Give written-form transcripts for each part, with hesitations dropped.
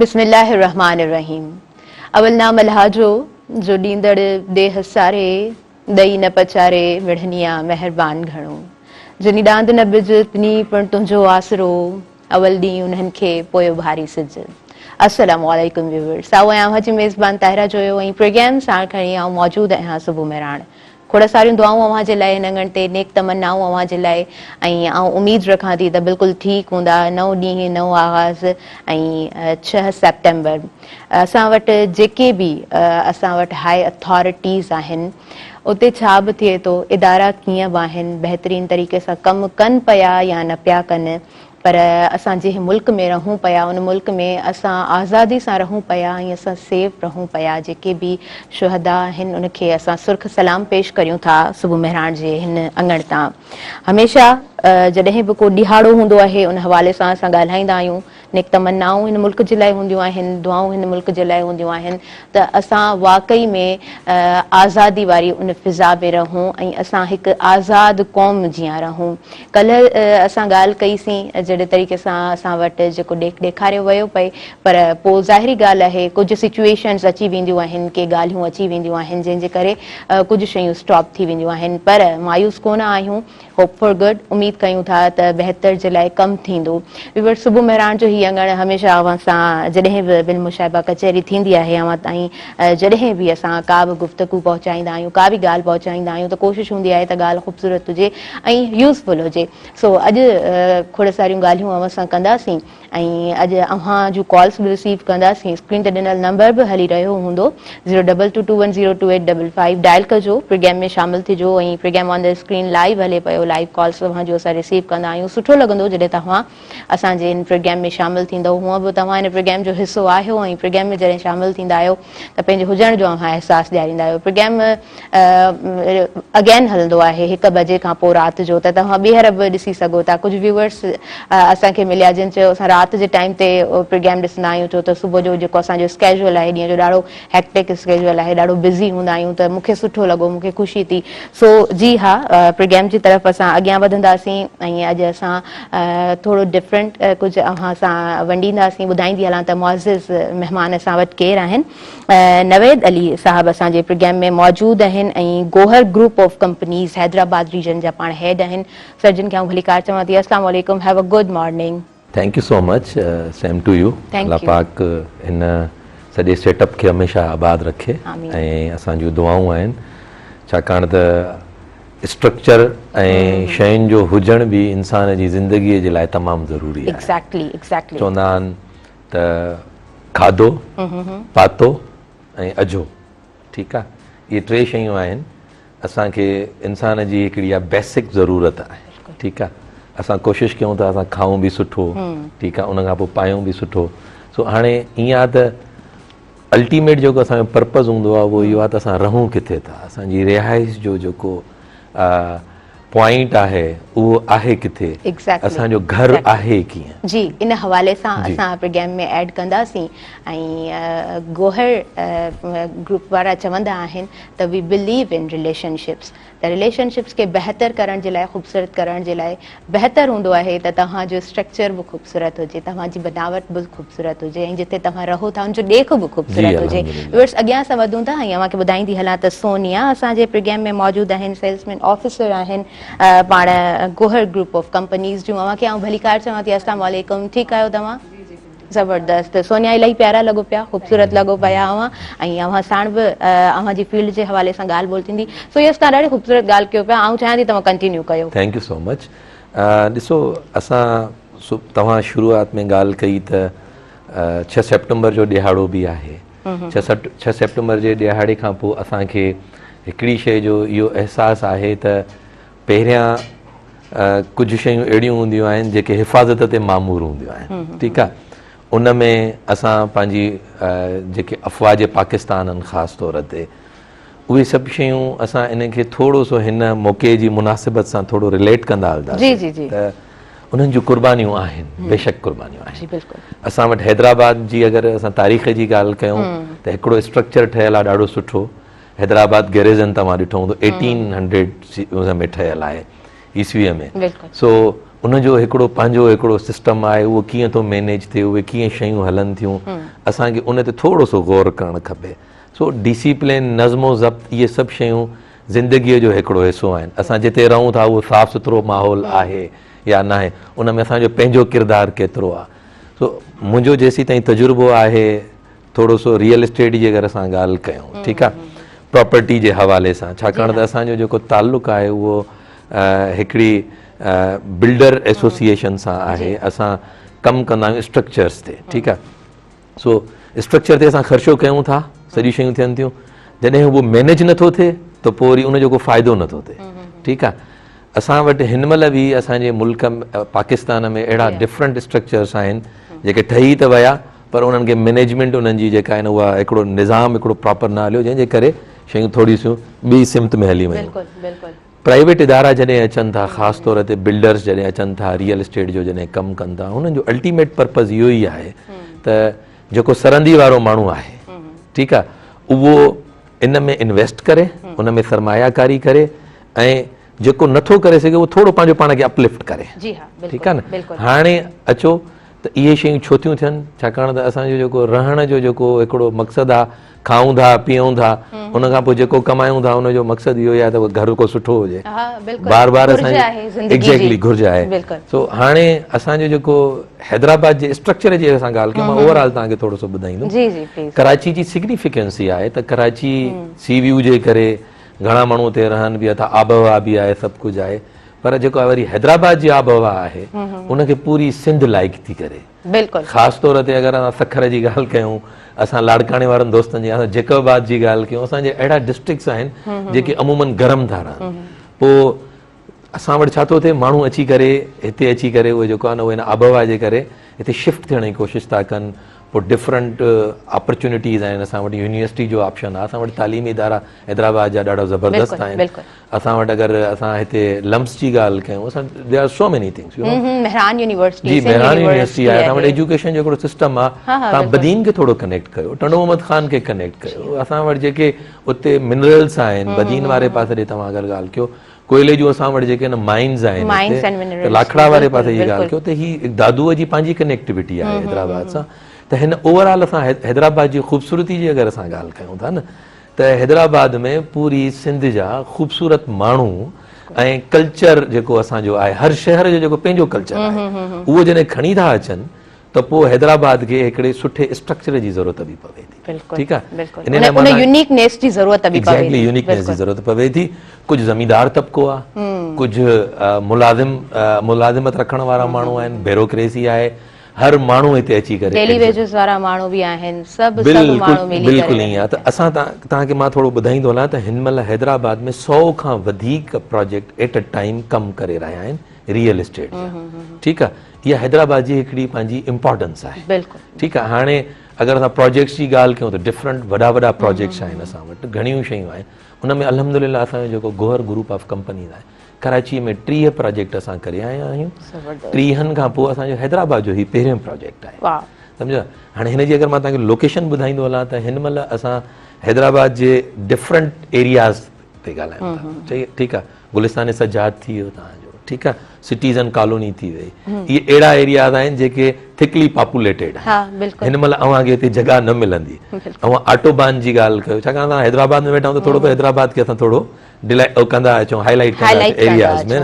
बिस्मिल्लाहिर्रहमानिर्रहीम। अवल नाम अल्लाह जो ॾींदड़ देह सारे, ॾई न पचारे विढ़निया महिरबान घणो। जिनी ॾांद न बिज तिनी पण तुंहिंजो आसरो, अवल ॾींहुं उन्हनि खे पोयो भारी सिज। अस्सलामु अलैकुम व्यूअर्स, आऊं आहियां जी मेज़बान ताहिरा जोयो ऐं प्रोग्राम साण खणी आऊं मौजूदु आहियां सुबुह मेराण। खोड़ सारियूं दुआऊं अव्हां जे लाइ नंगण ते, नेक तमन्नाऊं अव्हां जे लाइ ऐं आऊं उमीद रखां थी त बिल्कुलु ठीकु हूंदा। नओं ॾींहुं, नओं आगाज़ ऐं 6 सेप्टेम्बर असां वटि जेके बि असां वटि हाई अथॉरिटीज़ आहिनि उते छा बि थिए थो, इदारा कीअं बि आहिनि, बहितरीन तरीक़े सां कमु कनि पिया या न पिया कनि, पर असां जंहिं मुल्क में रहूं पिया उन मुल्क में असां आज़ादी सां रहूं पिया ऐं असां सेफ रहूं पिया। जेके बि शुहदा आहिनि उनखे असां सुर्ख सलाम पेश करियूं था सुबुह मेहराण जे हिन अंगण तां। हमेशह जॾहिं बि को ॾिहाड़ो हूंदो आहे उन हवाले सां असां ॻाल्हाईंदा आहियूं। नेक तमन्नाऊं हिन मुल्क जे लाइ हूंदियूं आहिनि, दुआऊं हिन मुल्क जे लाइ हूंदियूं आहिनि त असां वाकई में आज़ादी वारी उन फिज़ा में रहूं ऐं असां हिकु आज़ाद क़ौम जीअं रहूं। कल्ह असां ॻाल्हि कईसीं जहिड़े तरीक़े सां असां वटि जेको ॾेखारियो वियो पए, पर पोइ ज़ाहिरी ॻाल्हि आहे कुझु सिचुएशन्स अची वेंदियूं आहिनि, के ॻाल्हियूं अची वेंदियूं आहिनि जंहिंजे करे कुझु शयूं स्टॉप थी वेंदियूं आहिनि, पर मायूस कोन आहियूं। होप फॉर गुड, उमीद कयूं था त बहितर जे लाइ कमु थींदो। व्यूअर्स, सुबुह मेहराण जो हीअ अंगण हमेशह अव्हां सां जॾहिं बि बिल मुशाइबा कचहरी थींदी आहे अव्हां ताईं जॾहिं बि असां का बि गुफ़्तगू पहुचाईंदा आहियूं, का बि ॻाल्हि पहुचाईंदा आहियूं त कोशिशि हूंदी आहे त ॻाल्हि ख़ूबसूरत हुजे ऐं यूज़फुल हुजे। सो अॼु खोड़ सारियूं ॻाल्हियूं अव्हां सां कंदासीं ऐं अॼु अव्हां जूं कॉल्स बि रिसीव कंदासीं। स्क्रीन ते ॾिनल नंबर बि हली रहियो हूंदो 02221022855 डायल कजो, प्रोग्राम में शामिल थिजो ऐं programme on the screen live हले पियो। लाइव कॉल्स तव्हां जो असां रिसीव कंदा आहियूं। सुठो लॻंदो जॾहिं तव्हां असांजे हिन प्रोग्राम में शामिल थींदव। हूअं बि तव्हां हिन प्रोग्राम जो हिसो आहियो ऐं प्रोग्राम में जॾहिं शामिल थींदा आहियो त पंहिंजे हुजण जो अहसासु ॾियारींदा आहियो। प्रोग्राम अगेन हलंदो आहे 1 बजे खां पोइ राति जो, त तव्हां ॿीहर बि ॾिसी सघो था। कुझु व्यूअर्स असांखे मिलिया जिन चयो असां राति जे टाइम ते प्रोग्राम ॾिसंदा आहियूं छो त सुबुह जो जेको असांजो स्केड्यूल आहे ॾींहं जो ॾाढो हेक्टिक स्केड्यूल आहे, ॾाढो बिज़ी हूंदा आहियूं, त मूंखे सुठो लॻो, मूंखे ख़ुशी थी। सो जी हा, प्रोग्राम जी तरफ़ असां अॻियां वधंदासीं ऐं अॼु असां थोरो डिफरेंट कुझु अव्हां सां वंडींदासीं। ॿुधाईंदी हलां त मुअज़्ज़िज़ महिमान असां वटि केरु आहिनि। नवेद अली साहिबु असांजे प्रोग्राम में मौजूदु आहिनि ऐं Gohar group of companies Hyderabad region जा पाण हेड आहिनि। सर जिन खे आऊं भली कार चवां थी, अस्सलाम वालेकुम, have a good morning. Thank you so much, same to you. Allah पाक हिन सॼे सेटअप खे हमेशह आबाद रखे ऐं असांजूं दुआऊं आहिनि, छाकाणि त स्ट्रक्चर ऐं शयुनि जो हुजण बि इंसान जी ज़िंदगीअ जे लाइ तमामु ज़रूरी आहे। चवंदा आहिनि त खाधो, पातो ऐं अझो, ठीकु आहे, इहे 3 शयूं आहिनि असांखे इंसान जी हिकिड़ी आहे बेसिक ज़रूरत आहे, ठीकु आहे। असां कोशिशि कयूं था असां खाऊं बि सुठो, ठीकु आहे, उन खां पोइ पायूं बि सुठो। सो हाणे ईअं आहे त अल्टीमेट जेको असांजो पर्पज़ हूंदो आहे उहो इहो आहे त असां रहूं किथे था, असांजी रिहाइश जो जेको पॉइंट आहे उहो आहे किथे, असांजो घर आहे कीअं। जी, इन हवाले सां असां प्रोग्राम में ऐड कंदासीं ऐं गोहर ग्रुप वारा चवंदा आहिनि त वी बिलीव इन रिलेशनशिप्स, त रिलेशनशिप्स खे बहितर करण जे लाइ, ख़ूबसूरत करण जे लाइ बहितर हूंदो आहे त तव्हांजो स्ट्रक्चर बि ख़ूबसूरत हुजे, तव्हांजी बनावट बि ख़ूबसूरत हुजे ऐं जिते तव्हां रहो था उनजो ॾेख बि ख़ूबसूरत हुजे। व्यूअर्स, अॻियां असां वधूं था ऐं अव्हांखे ॿुधाईंदी हलां त सोनिया असांजे प्रोग्राम में मौजूदु आहिनि, सेल्समैन ऑफिसर आहिनि पाण गोहर ग्रुप ऑफ कंपनीज़ जूं। अव्हांखे आऊं भली कार चवां थी, अस्सलाम वालेकुम, ठीकु आहियो तव्हां? ज़बरदस्त। सोनिया, इलाही प्यारा लॻो पिया, ख़ूबसूरत लॻो पिया अव्हां, ऐं अव्हां साण बि अव्हांजी फील्ड जे हवाले सां ॻाल्हि ॿोल थींदी। सो यस, तव्हां ॾाढी ख़ूबसूरत ॻाल्हि कयो पिया, आऊं चाहियां थी तव्हां कंटिन्यू कयो। Thank you so much. ॾिसो, असां तव्हां शुरूआत में ॻाल्हि कई त 6 सेप्टेम्बर जो ॾिहाड़ो बि आहे। 6 सेप्टेम्बर जे ॾिहाड़े खां पोइ असांखे हिकिड़ी शइ जो इहो अहसासु आहे त पहिरियां कुझु शयूं अहिड़ियूं हूंदियूं आहिनि जेके हिफ़ाज़त ते मामूर हूंदियूं आहिनि, ठीकु आहे। उन में असां पंहिंजी जेके अफ़वाज पाकिस्तान आहिनि ख़ासि तौर ते, उहे सभु शयूं असां इन खे थोरो सो हिन मौक़े जी मुनासिबत सां थोरो रिलेट कंदा हलंदासीं त उन्हनि जूं क़ुर्बानियूं आहिनि, बेशक क़ुर्बानियूं आहिनि। असां वटि हैदराबाद जी अगरि असां तारीख़ जी ॻाल्हि कयूं त हिकिड़ो स्ट्रक्चर ठहियलु आहे ॾाढो सुठो, हैदराबाद गैरिज़न तव्हां ॾिठो हूंदो 1800 में ठहियलु आहे ईस्वीअ में। सो उनजो हिकिड़ो पंहिंजो हिकिड़ो सिस्टम आहे, उहो कीअं थो मैनेज थिए, उहे कीअं शयूं हलनि थियूं, असांखे उन ते थोरो सो गौर करणु खपे। सो डिसिप्लिन, नज़्मो ज़ब्त, इहे सभु शयूं ज़िंदगीअ जो हिकिड़ो हिसो आहिनि। असां जिते रहूं था उहो साफ़ सुथरो माहौल आहे या न आहे, उन में असांजो पंहिंजो किरदारु केतिरो आहे। सो मुंहिंजो जेसीं ताईं तजुर्बो आहे थोरो सो रियल एस्टेट जी अगरि असां ॻाल्हि कयूं, ठीकु आहे, प्रॉपर्टी जे हवाले सां, छाकाणि त असांजो जेको ताल्लुक़ु आहे उहो हिकिड़ी बिल्डर एसोसिएशन सां आहे। असां कमु कंदा आहियूं स्ट्रक्चर्स ते, ठीकु आहे। सो स्ट्रक्चर ते असां ख़र्चो कयूं था, सॼी शयूं थियनि थियूं, जॾहिं उहो मैनेज नथो थिए त पोइ वरी उनजो को फ़ाइदो नथो थिए, ठीकु आहे। असां वटि हिन महिल बि असांजे मुल्क में पाकिस्तान में अहिड़ा डिफरेंट स्ट्रक्चर्स आहिनि जेके ठही त विया, पर उन्हनि खे मैनेजमेंट उन्हनि जी जेका आहे न उहा हिकिड़ो निज़ाम हिकिड़ो प्रॉपर न हलियो, जंहिंजे करे शयूं थोरी सियूं ॿी सिमत में हली वियूं। प्राइवेट इदारा जॾहिं अचनि था, ख़ासि तौर ते बिल्डर्स जॾहिं अचनि था, रियल एस्टेट जो जॾहिं कमु कनि था, हुननि जो अल्टीमेट पर्पज़ इहो ई आहे त जेको सरंदी वारो माण्हू आहे, ठीकु आहे, उहो इन में इन्वेस्ट करे, उन में सरमायाकारी करे, ऐं जेको नथो करे सघे उहो थोरो पंहिंजो पाण खे अपलिफ्ट करे, ठीकु आहे न। हाणे अचो त इहे शयूं छो थियूं थियनि, छाकाणि त असांजो जेको रहण जो जेको हिकिड़ो मक़सदु आहे, खाऊं था पीऊं था, उन खां पोइ जेको कमायूं था उनजो मक़सदु इहो ई आहे त घर को सुठो हुजे, बार बार असांजी एग्ज़ैक्टली घुर्ज आहे। सो हाणे असांजो जेको हैदराबाद जे स्ट्रक्चर जी असां ॻाल्हि कयूं, मां ओवरऑल तव्हांखे थोरो सो ॿुधाईंदुमि। कराची जी सिग्निफिकेंस इहा आहे त कराची सी व्यू जे करे घणा माण्हू हुते रहनि बि था, आबहवा बि आहे, सभु कुझु आहे, पर जेको वरी हैदराबाद जी आबहवा आहे उनखे पूरी सिंध लाइक थी करे। ख़ासि तौर ते अगरि असां सखर जी ॻाल्हि कयूं, असां लाड़काणे वारनि दोस्तनि जी, असां जैकबाद जी ॻाल्हि कयूं, असांजे अहिड़ा डिस्ट्रिक्ट्स आहिनि जेके अमूमन गरम था रहनि। पोइ असां वटि छा थो थिए, माण्हू अची करे हिते अची करे उहे जेको आहे न उहे हिन आबहवा जे करे हिते शिफ्ट थियण जी कोशिशि था कनि। पोइ डिफरेंट अपॉर्चुनिटीज़ आहिनि, असां वटि यूनिवर्सिटी जो ऑप्शन आहे, असां वटि तालीमी इदारा हैदराबाद जा ॾाढा ज़बरदस्त आहिनि। असां वटि अगरि असां हिते लम्स जी ॻाल्हि कयूं, असां there are so many things, Mehran university आहे, असां वटि एजुकेशन जो हिकिड़ो सिस्टम आहे। तव्हां बदीन खे थोरो कनेक्ट कयो, टंडो मोहम्मद ख़ान खे कनेक्ट कयो, असां वटि जेके उते मिनरल्स आहिनि, बदीन वारे पासे ॾे तव्हां अगरि ॻाल्हि कयो, कोयले जूं असां वटि जेके माइन्स आहिनि, लाखड़ा वारे पासे जी ॻाल्हि कयो, त ही दादूअ जी पंहिंजी कनेक्टिविटी आहे हैदराबाद सां। त हिन ओवरऑल असां हैदराबाद जी ख़ूबसूरती जी अगरि असां ॻाल्हि कयूं था न, त हैदराबाद में पूरी सिंध जा ख़ूबसूरत माण्हू ऐं कल्चर जेको असांजो आहे, हर शहर जो जेको पंहिंजो कल्चर आहे, उहो जॾहिं खणी था अचनि त पोइ हैदराबाद खे हिकिड़े सुठे स्ट्रक्चर जी ज़रूरत बि पवे थी, ठीकु आहे, यूनिकनेस जी ज़रूरत पवे थी। कुझु ज़मींदार तबिको आहे, कुझु मुलाज़िमत रखण वारा माण्हू आहिनि, ब्यूरोक्रेसी आहे, हर माण्हू हिते अची करे डेली वेजेस वारा माण्हू बि आहिनि, सभु बिल्कुलु ईअं आहे। त असां तव्हांखे मां थोरो ॿुधाईंदो हलां त हिन महिल हैदराबाद में 100 खां वधीक प्रोजेक्ट एट अ टाइम कमु करे रहिया आहिनि रियल एस्टेट जा, ठीकु आहे। इहा हैदराबाद जी हिकिड़ी पंहिंजी इम्पोर्टेंस आहे, ठीकु आहे। हाणे अगरि असां प्रोजेक्ट्स जी ॻाल्हि कयूं त डिफरेंट वॾा वॾा प्रोजेक्ट्स आहिनि असां वटि, घणियूं शयूं आहिनि। उन में अल्हम्दुलिल्लाह असांजो जेको गोहर ग्रुप ऑफ कंपनीज़ आहे, कराची में 30 प्रोजेक्ट असां करे आया आहियूं। 30 खां पोइ असांजो हैदराबाद जो ही पहिरियों प्रोजेक्ट आहे, सम्झो। हाणे हिन जी अगरि मां तव्हांखे लोकेशन ॿुधाईंदो हलां त हिन महिल असां हैदराबाद जे डिफरेंट एरियाज़ ते ॻाल्हायूं था, ठीकु आहे। गुलिस्तान सजाद थी वियो तव्हांजो, ठीकु आहे, सिटीज़न कॉलोनी थी वई, इहे अहिड़ा एरियाज़ आहिनि जेके थिकली पॉपुलेटेड आहिनि। हिन महिल अव्हांखे हिते जॻह न मिलंदी। ऐं ऑटोबान जी ॻाल्हि कयो, छाकाणि असां हैदराबाद में वेठा आहियूं त थोरो हैदराबाद खे असां थोरो कंदा अचूं, हाईलाइट कंदा एरियाज़ में।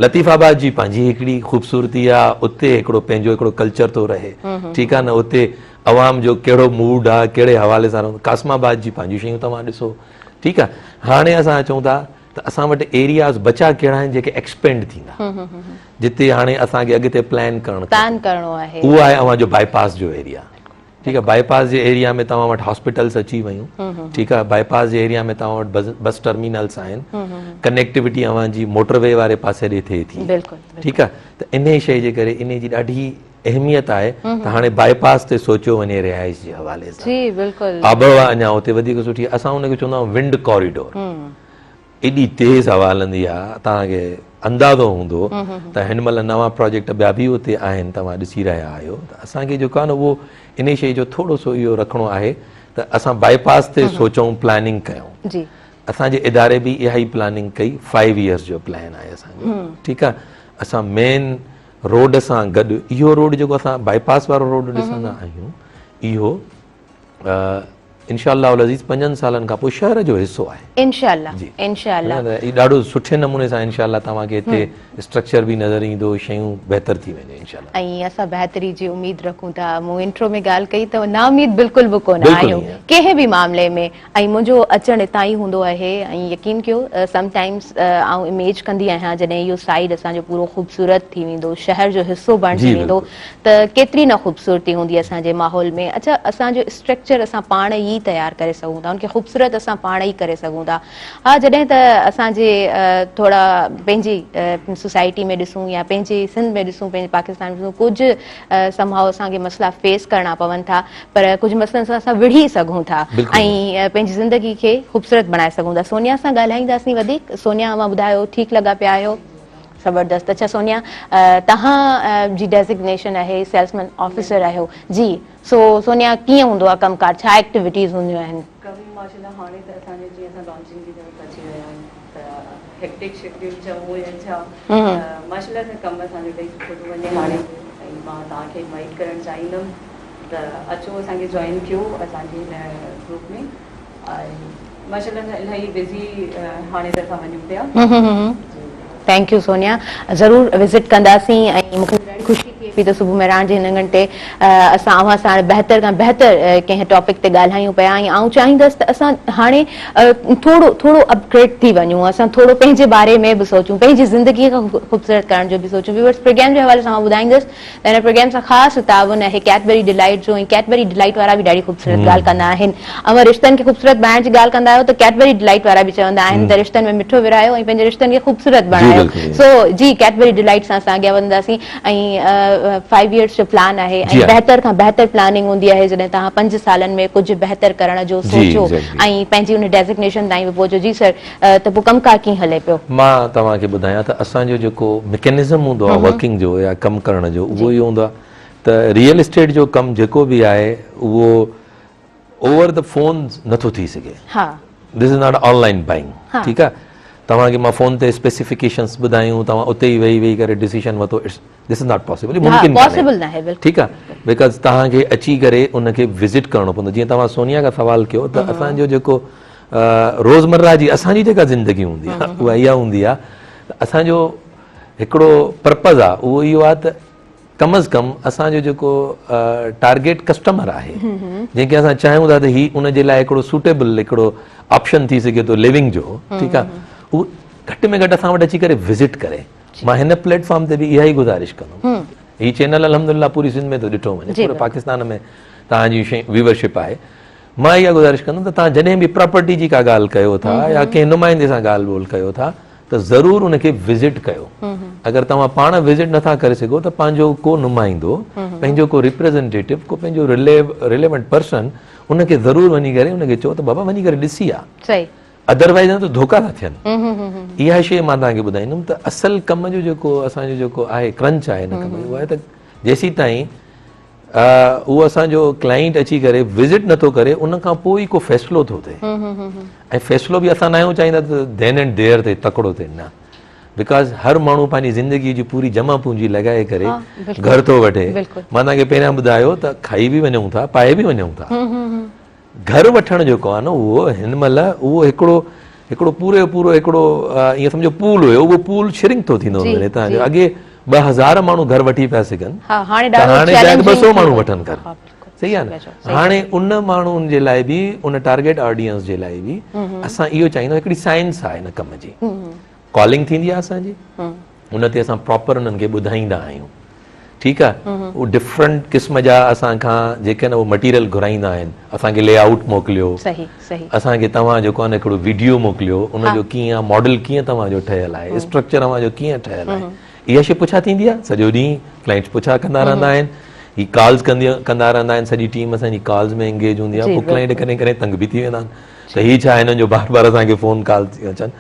लतीफ़ाबाद जी पंहिंजी हिकिड़ी ख़ूबसूरती आहे, उते हिकिड़ो पंहिंजो हिकिड़ो कल्चर थो रहे, ठीकु आहे न। उते अवाम जो कहिड़ो मूड आहे, कहिड़े हवाले सां रहंदो। कासमाबाद जी पंहिंजियूं शयूं तव्हां ॾिसो, ठीकु आहे। हाणे असां अचूं था त असां वटि एरियाज़ बचा कहिड़ा आहिनि जेके एक्सपेंड थींदा, जिते हाणे असांखे अॻिते प्लान करणो आहे, उहो आहे अव्हांजो बाईपास जो एरिया, ठीकु आहे। बाईपास जे एरिया में तव्हां वटि हॉस्पिटल्स अची वयूं, ठीकु आहे। बाईपास जे एरिया में तव्हां वटि बस टर्मिनल्स आहिनि, कनेक्टिविटी अव्हांजी मोटरवे वारे पासे ॾे थिए थी, ठीकु आहे। त इन शइ जे करे इन जी ॾाढी अहमियत आहे त हाणे बाईपास ते सोचियो वञे रिहाइश जे हवाले सां। आबहवा अञा उते वधीक सुठी आहे। असां हुनखे चवंदा आहियूं विंड कॉरिडोर। एॾी तेज़ हवा हलंदी आहे, तव्हांखे अंदाज़ो हूंदो त हिन महिल नवां प्रोजेक्ट ॿिया बि उते आहिनि, तव्हां ॾिसी रहिया आहियो। त असांखे जेको आहे न उहो इन शइ जो थोरो सो इहो रखिणो आहे त असां बाईपास ते सोचूं, प्लानिंग कयूं। असांजे इदारे बि इहा ई प्लानिंग कई, 5 years जो प्लान आहे असांजो, ठीकु आहे। असां मेन रोड सां गॾु इहो रोड जेको असां बाईपास वारो रोड ॾिसंदा आहियूं, इहो इंशाअल्लाह अज़ीज़ 5 सालनि खां पोइ शहर जो हिसो आहे। इंशाअल्लाह इंशाअल्लाह ई ॾाढो सुठे नमूने सां इंशाअल्लाह तव्हांखे हिते स्ट्रक्चर बि नज़र ईंदो, शयूं बहितर थी वेंदियूं इंशाअल्लाह। ऐं असां बहितरी जी उमेद रखूं था। मूं इंट्रो में ॻाल्हि कई त नाउमीद बिल्कुल बि कोन आहियूं कंहिं बि मामले में, ऐं मुंहिंजो अचणु हितां ई हूंदो आहे। ऐं यकीन कयो समटाइम्स आउं इमेज कंदी आहियां जॾहिं इहो साइड असांजो पूरो ख़ूबसूरत थी वेंदो, शहर जो हिसो बणिजी वेंदो, त केतिरी न ख़ूबसूरती हूंदी असांजे माहौल में। अच्छा, असांजो स्ट्रक्चर असां पाण ई तयारु करे सघूं था, उनखे ख़ूबसूरत असां पाण ई करे सघूं था। हा, जॾहिं त असांजे थोरा पंहिंजी सोसाइटी में ॾिसूं या पंहिंजे सिंध में ॾिसूं, पंहिंजे पाकिस्तान में ॾिसूं, कुझु संभाव असांखे मसइला फेस करणा पवनि था, पर कुझु मसइलनि सां असां विढ़ी सघूं था ऐं पंहिंजी ज़िंदगी खे ख़ूबसूरत बणाए सघूं था। सोनिया सां ॻाल्हाईंदासीं वधीक। सोनिया, मां ॿुधायो ठीकु लॻा पिया आहियो? ज़बरदस्त। अच्छा सोनिया, तव्हां जी डेज़िग्नेशन आहे सेल्समैन ऑफिसर आहियो जी। सो सोनिया, कीअं हूंदो आहे कमकार, छा एक्टिविटीज़ हूंदियूं आहिनि? कम माशाल्लाह हाणे त असांजे जीअं असां लॉन्चिंग जी तरफ़ अची विया आहियूं, त हेक्टिक शेड्यूल चऊं या छा, माशाल्लाह त कमु असांजो ॾेई सुठो थो वञे हाणे। ऐं मां तव्हांखे इनवाइट करणु चाहींदमि त अचो असांखे जॉइन कयो असांजे ग्रुप में। ऐं माशाल्लाह इलाही बिज़ी हाणे त असां वञूं पिया। थैंक यू सोनिया, ज़रूरु विज़िट कंदासीं। ऐं मूंखे ॾाढी ख़ुशी थिए पई त सुबुह में राण जे हिन घंटे असां अव्हां सां बहितर खां बहितर कंहिं टॉपिक ते ॻाल्हायूं पिया। ऐं आउं चाहींदसि त असां हाणे थोरो अपग्रेड थी वञूं, असां थोरो पंहिंजे बारे में बि सोचूं, पंहिंजी ज़िंदगीअ खां ख़ूबसूरत करण जो बि सोचूं। व्यूअर्स, प्रोग्राम जे हवाले सां मां ॿुधाईंदसि त हिन प्रोग्राम सां ख़ासि ताउन आहे कैडबरी डिलाइट जो, ऐं कैडबरी डिलाइट वारा बि ॾाढी ख़ूबसूरत ॻाल्हि कंदा आहिनि। अवर रिश्तनि खे ख़ूबसूरत बणाइण जी ॻाल्हि कंदा आहियो त कैडबरी डिलाइट वारा बि चवंदा आहिनि त रिश्तनि में मिठो विरायो ऐं पंहिंजे रिश्तनि खे ख़ूबसूरत बणायो। सो जी, कैडबरी डिलाइट सां असां अॻियां वधंदासीं। ऐं 5 इयर्स जो प्लान आहे ऐं बहितर खां बहितर प्लानिंग हूंदी आहे जॾहिं तव्हां 5 सालनि में कुझु बहितर करण जो सोचो ऐं पंहिंजी उन डेज़िग्नेशन ताईं बि पहुचो। जी सर, त पोइ कमकार कीअं हले पियो? मां तव्हांखे ॿुधायां त असांजो जेको मैकेनिज़म हूंदो आहे वर्किंग जो या कमु करण जो, उहो ई हूंदो आहे त रियल एस्टेट जो कमु जेको बि आहे उहो ओवर द फोन नथो थी सघे। This is not online buying. ठीकु आहे, तव्हांखे मां फोन ते स्पेसिफिकेशंस ॿुधायूं, तव्हां उते ई वेही करे डिसीजन वठो, दिस इज़ नॉट पॉसिबल, मुमकिन कान्हे। ठीकु आहे, बिकॉज़ तव्हांखे अची करे उनखे विज़िट करणो पवंदो। जीअं तव्हां सोनिया खां सवाल कयो त असांजो जेको रोज़मर्रा जी असांजी जेका ज़िंदगी हूंदी आहे उहा इहा हूंदी आहे, असांजो हिकिड़ो पर्पज़ आहे उहो इहो आहे त कम अज़ कम असांजो जेको टारगेट कस्टमर आहे, जंहिंखे असां चाहियूं था त ही उनजे लाइ हिकिड़ो सूटेबल हिकिड़ो ऑप्शन थी सघे थो लिविंग जो, ठीकु आहे, उहो घटि में घटि असां वटि अची करे विज़िट करे। मां हिन प्लेटफॉर्म ते बि इहा ई गुज़ारिश कंदुमि। हीउ चैनल अल्हम्दुलिल्लाह पूरी सिंध में थो ॾिठो वञे, पूरे पाकिस्तान में तव्हांजी व्यूवरशिप आहे। मां इहा गुज़ारिश कंदुमि त तव्हां जॾहिं बि प्रॉपर्टी जी का ॻाल्हि कयो था या कंहिं नुमाइंदे सां ॻाल्हि ॿोल कयो था त ज़रूरु उनखे विज़िट कयो। अगरि तव्हां पाण विज़िट नथा करे सघो त पंहिंजो को नुमाइंदो, पंहिंजो को रिप्रेज़ेंटेटिव, को पंहिंजो रिलेवेंट पर्सन, उनखे ज़रूरु वञी करे उनखे चओ त बाबा वञी करे ॾिसी आहे, अदरवाइज़ न त धोखा था थियनि। इहा शइ मां तव्हांखे ॿुधाईंदुमि त असल कम जो जेको असांजो जेको आहे क्रंच आहे हिन कम जो, उहो आहे त जेसीं ताईं उहो असांजो क्लाइंट अची करे विज़िट नथो करे उन खां पोइ ई को फ़ैसिलो थो थिए। ऐं फ़ैसिलो बि असां न आहियूं चाहींदा त देन एंड देयर ते तकिड़ो थिए, न, बिकॉज़ हर माण्हू पंहिंजी ज़िंदगी जी पूरी जमा पूंजी लॻाए करे घर थो वठे। मां तव्हांखे पहिरियां ॿुधायो त खाई बि वञूं था, पाए बि वञूं था। घर वठणु जेको आहे न उहो हिन महिल उहो हिकिड़ो पूरो हिकिड़ो ईअं सम्झो पूल हुयो, उहो पूल श्रिंक थो थींदो वञे। तव्हांजो अॻे 2000 माण्हू घर वठी पिया सघनि, हाणे 200 माण्हू वठनि घर। सही आहे न? हाणे उन माण्हुनि जे लाइ बि, उन टारगेट ऑडियंस जे लाइ बि असां इहो चाहींदा, हिकिड़ी साइंस आहे हिन कम जी। कॉलिंग थींदी आहे असांजी, उन ते असां प्रॉपर उन्हनि खे ॿुधाईंदा आहियूं। ठीकु आहे, उहो डिफरेंट क़िस्म जा असांखां जेके न उहो मटीरियल घुराईंदा आहिनि, असांखे लेआउट मोकिलियो, असांखे तव्हां जेको आहे न हिकिड़ो वीडियो मोकिलियो, उनजो कीअं आहे मॉडल, कीअं तव्हांजो ठहियलु आहे, स्ट्रक्चर तव्हांजो कीअं ठहियलु आहे, इहा शइ पुछा थींदी आहे। सॼो ॾींहुं क्लाइंट्स पुछा कंदा रहंदा आहिनि, ही कॉल्स कंदा रहंदा आहिनि, सॼी टीम असांजी कॉल्स में एंगेज हूंदी आहे। पोइ क्लाइंट कॾहिं कॾहिं तंग बि थी वेंदा आहिनि त हीअ छा हिननि जो बार बार असांखे फ़ोन कॉल थी अचनि।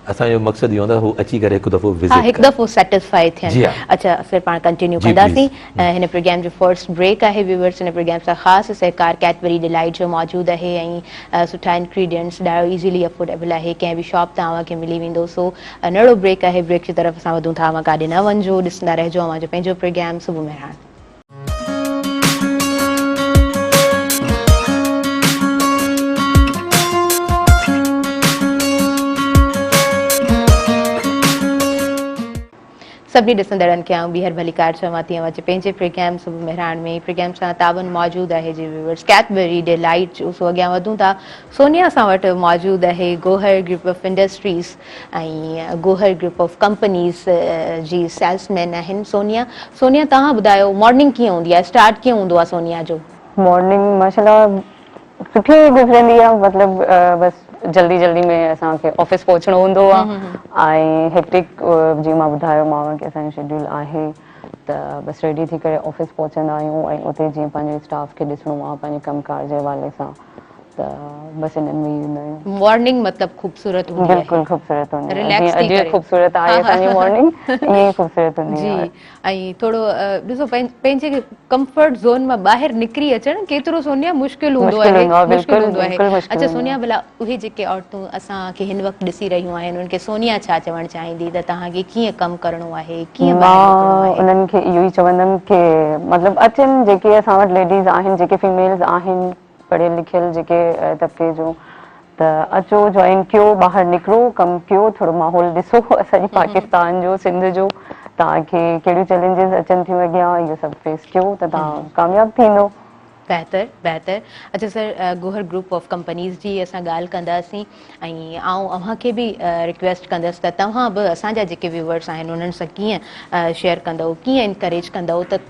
असांजो मक़सदु इहो हूंदो हू अची करे हिकु दफ़ो हा विज़िट हिकु दफ़ो सेटिस्फाई थियनि। अच्छा फिर पाण कंटिन्यू जी, कंदासीं। please. हिन प्रोग्राम जो फर्स्ट ब्रेक आहे व्यूअर्स। हिन प्रोग्राम सां ख़ासि सहकार कैडबरी डिलाइट जो मौजूदु आहे ऐं सुठा इंग्रीडियंट्स ॾाढो इज़ीली अफोर्डेबल आहे, कंहिं बि शॉप तां तव्हांखे मिली वेंदो। सो नड़ो ब्रेक आहे, ब्रेक जी तरफ़ असां वधूं था, काॾे न वञिजो, ॾिसंदा रहिजो अवांजो पंहिंजो प्रोग्राम सुबुह मेहरान। सभी ॾिसंदड़नि खे आऊं ॿीहर भलीकार चवां थी अवांजे पंहिंजे प्रोग्राम सुबुह मेहरान में। प्रोग्राम सां तावन मौजूदु आहे जी व्यूअर्स कैडबरी डिलाइट जो। सो अॻियां वधूं था, सोनिया सां वटि मौजूदु आहे गोहर ग्रुप ऑफ इंडस्ट्रीज़ ऐं गोहर ग्रुप ऑफ कंपनीज़ जी सेल्समैन आहिनि सोनिया। सोनिया तव्हां ॿुधायो मॉर्निंग कीअं हूंदी आहे, स्टार्ट कीअं हूंदो आहे सोनिया जो? मॉर्निंग माशाल्लाह सुठी गुज़रंदी आहे, मतिलबु बस जल्दी जल्दी में असांखे ऑफिस पहुचणो हूंदो आहे ऐं हेक्टिक जीअं मां ॿुधायोमांव की असांजो शेड्यूल आहे त बसि रेडी थी करे ऑफिस पहुचंदा आहियूं ऐं उते जीअं पंहिंजे स्टाफ खे ॾिसणो आहे पंहिंजे कमकार जे हवाले सां त बसि इन्हनि में ई हूंदा आहियूं। मॉर्निंग मतिलबु ख़ूबसूरत हूंदी आहे, बिल्कुलु ख़ूबसूरत हूंदी आहे, रिलैक्स जीअं थी अॼु करे। ख़ूबसूरत आहे असांजी मॉर्निंग ईअं ई ख़ूबसूरत हूंदी आहे जी। ऐं थोरो ॾिसो पंहिंजे कंफर्ट ज़ोन मां ॿाहिरि निकिरी अचणु केतिरो सोनिया मुश्किल हूंदो आहे, मुश्किल हूंदो आहे। अच्छा सोनिया भला उहे जेके औरतूं असांखे हिन वक़्तु ॾिसी रहियूं आहिनि उन्हनि खे सोनिया छा चवणु चाहींदी त तव्हांखे कीअं कमु करिणो आहे, कीअं मां उन्हनि खे इहो ई चवंदमि की मतिलबु अचनि जेके असां वटि लेडीज़ आहिनि, जेके फीमेल्स आहिनि पढ़ियल लिखियल जेके तबिके जो, त अचो जॉइन कयो, ॿाहिरि निकिरो, कमु कयो, थोरो माहौल ॾिसो असांजे पाकिस्तान जो, सिंध जो, तव्हांखे कहिड़ियूं चैलेंजिस अचनि थियूं अॻियां इहो सभु फेस कयो त तव्हां कामयाबु थींदो। बहितर बहितर। अच्छा sir, Gohar group of companies जी असां ॻाल्हि कंदासीं ऐं आउं अव्हांखे बि रिक्वेस्ट कंदसि त तव्हां बि असांजा जेके व्यूअर्स आहिनि उन्हनि सां कीअं शेयर कंदव, कीअं इनकरेज कंदव त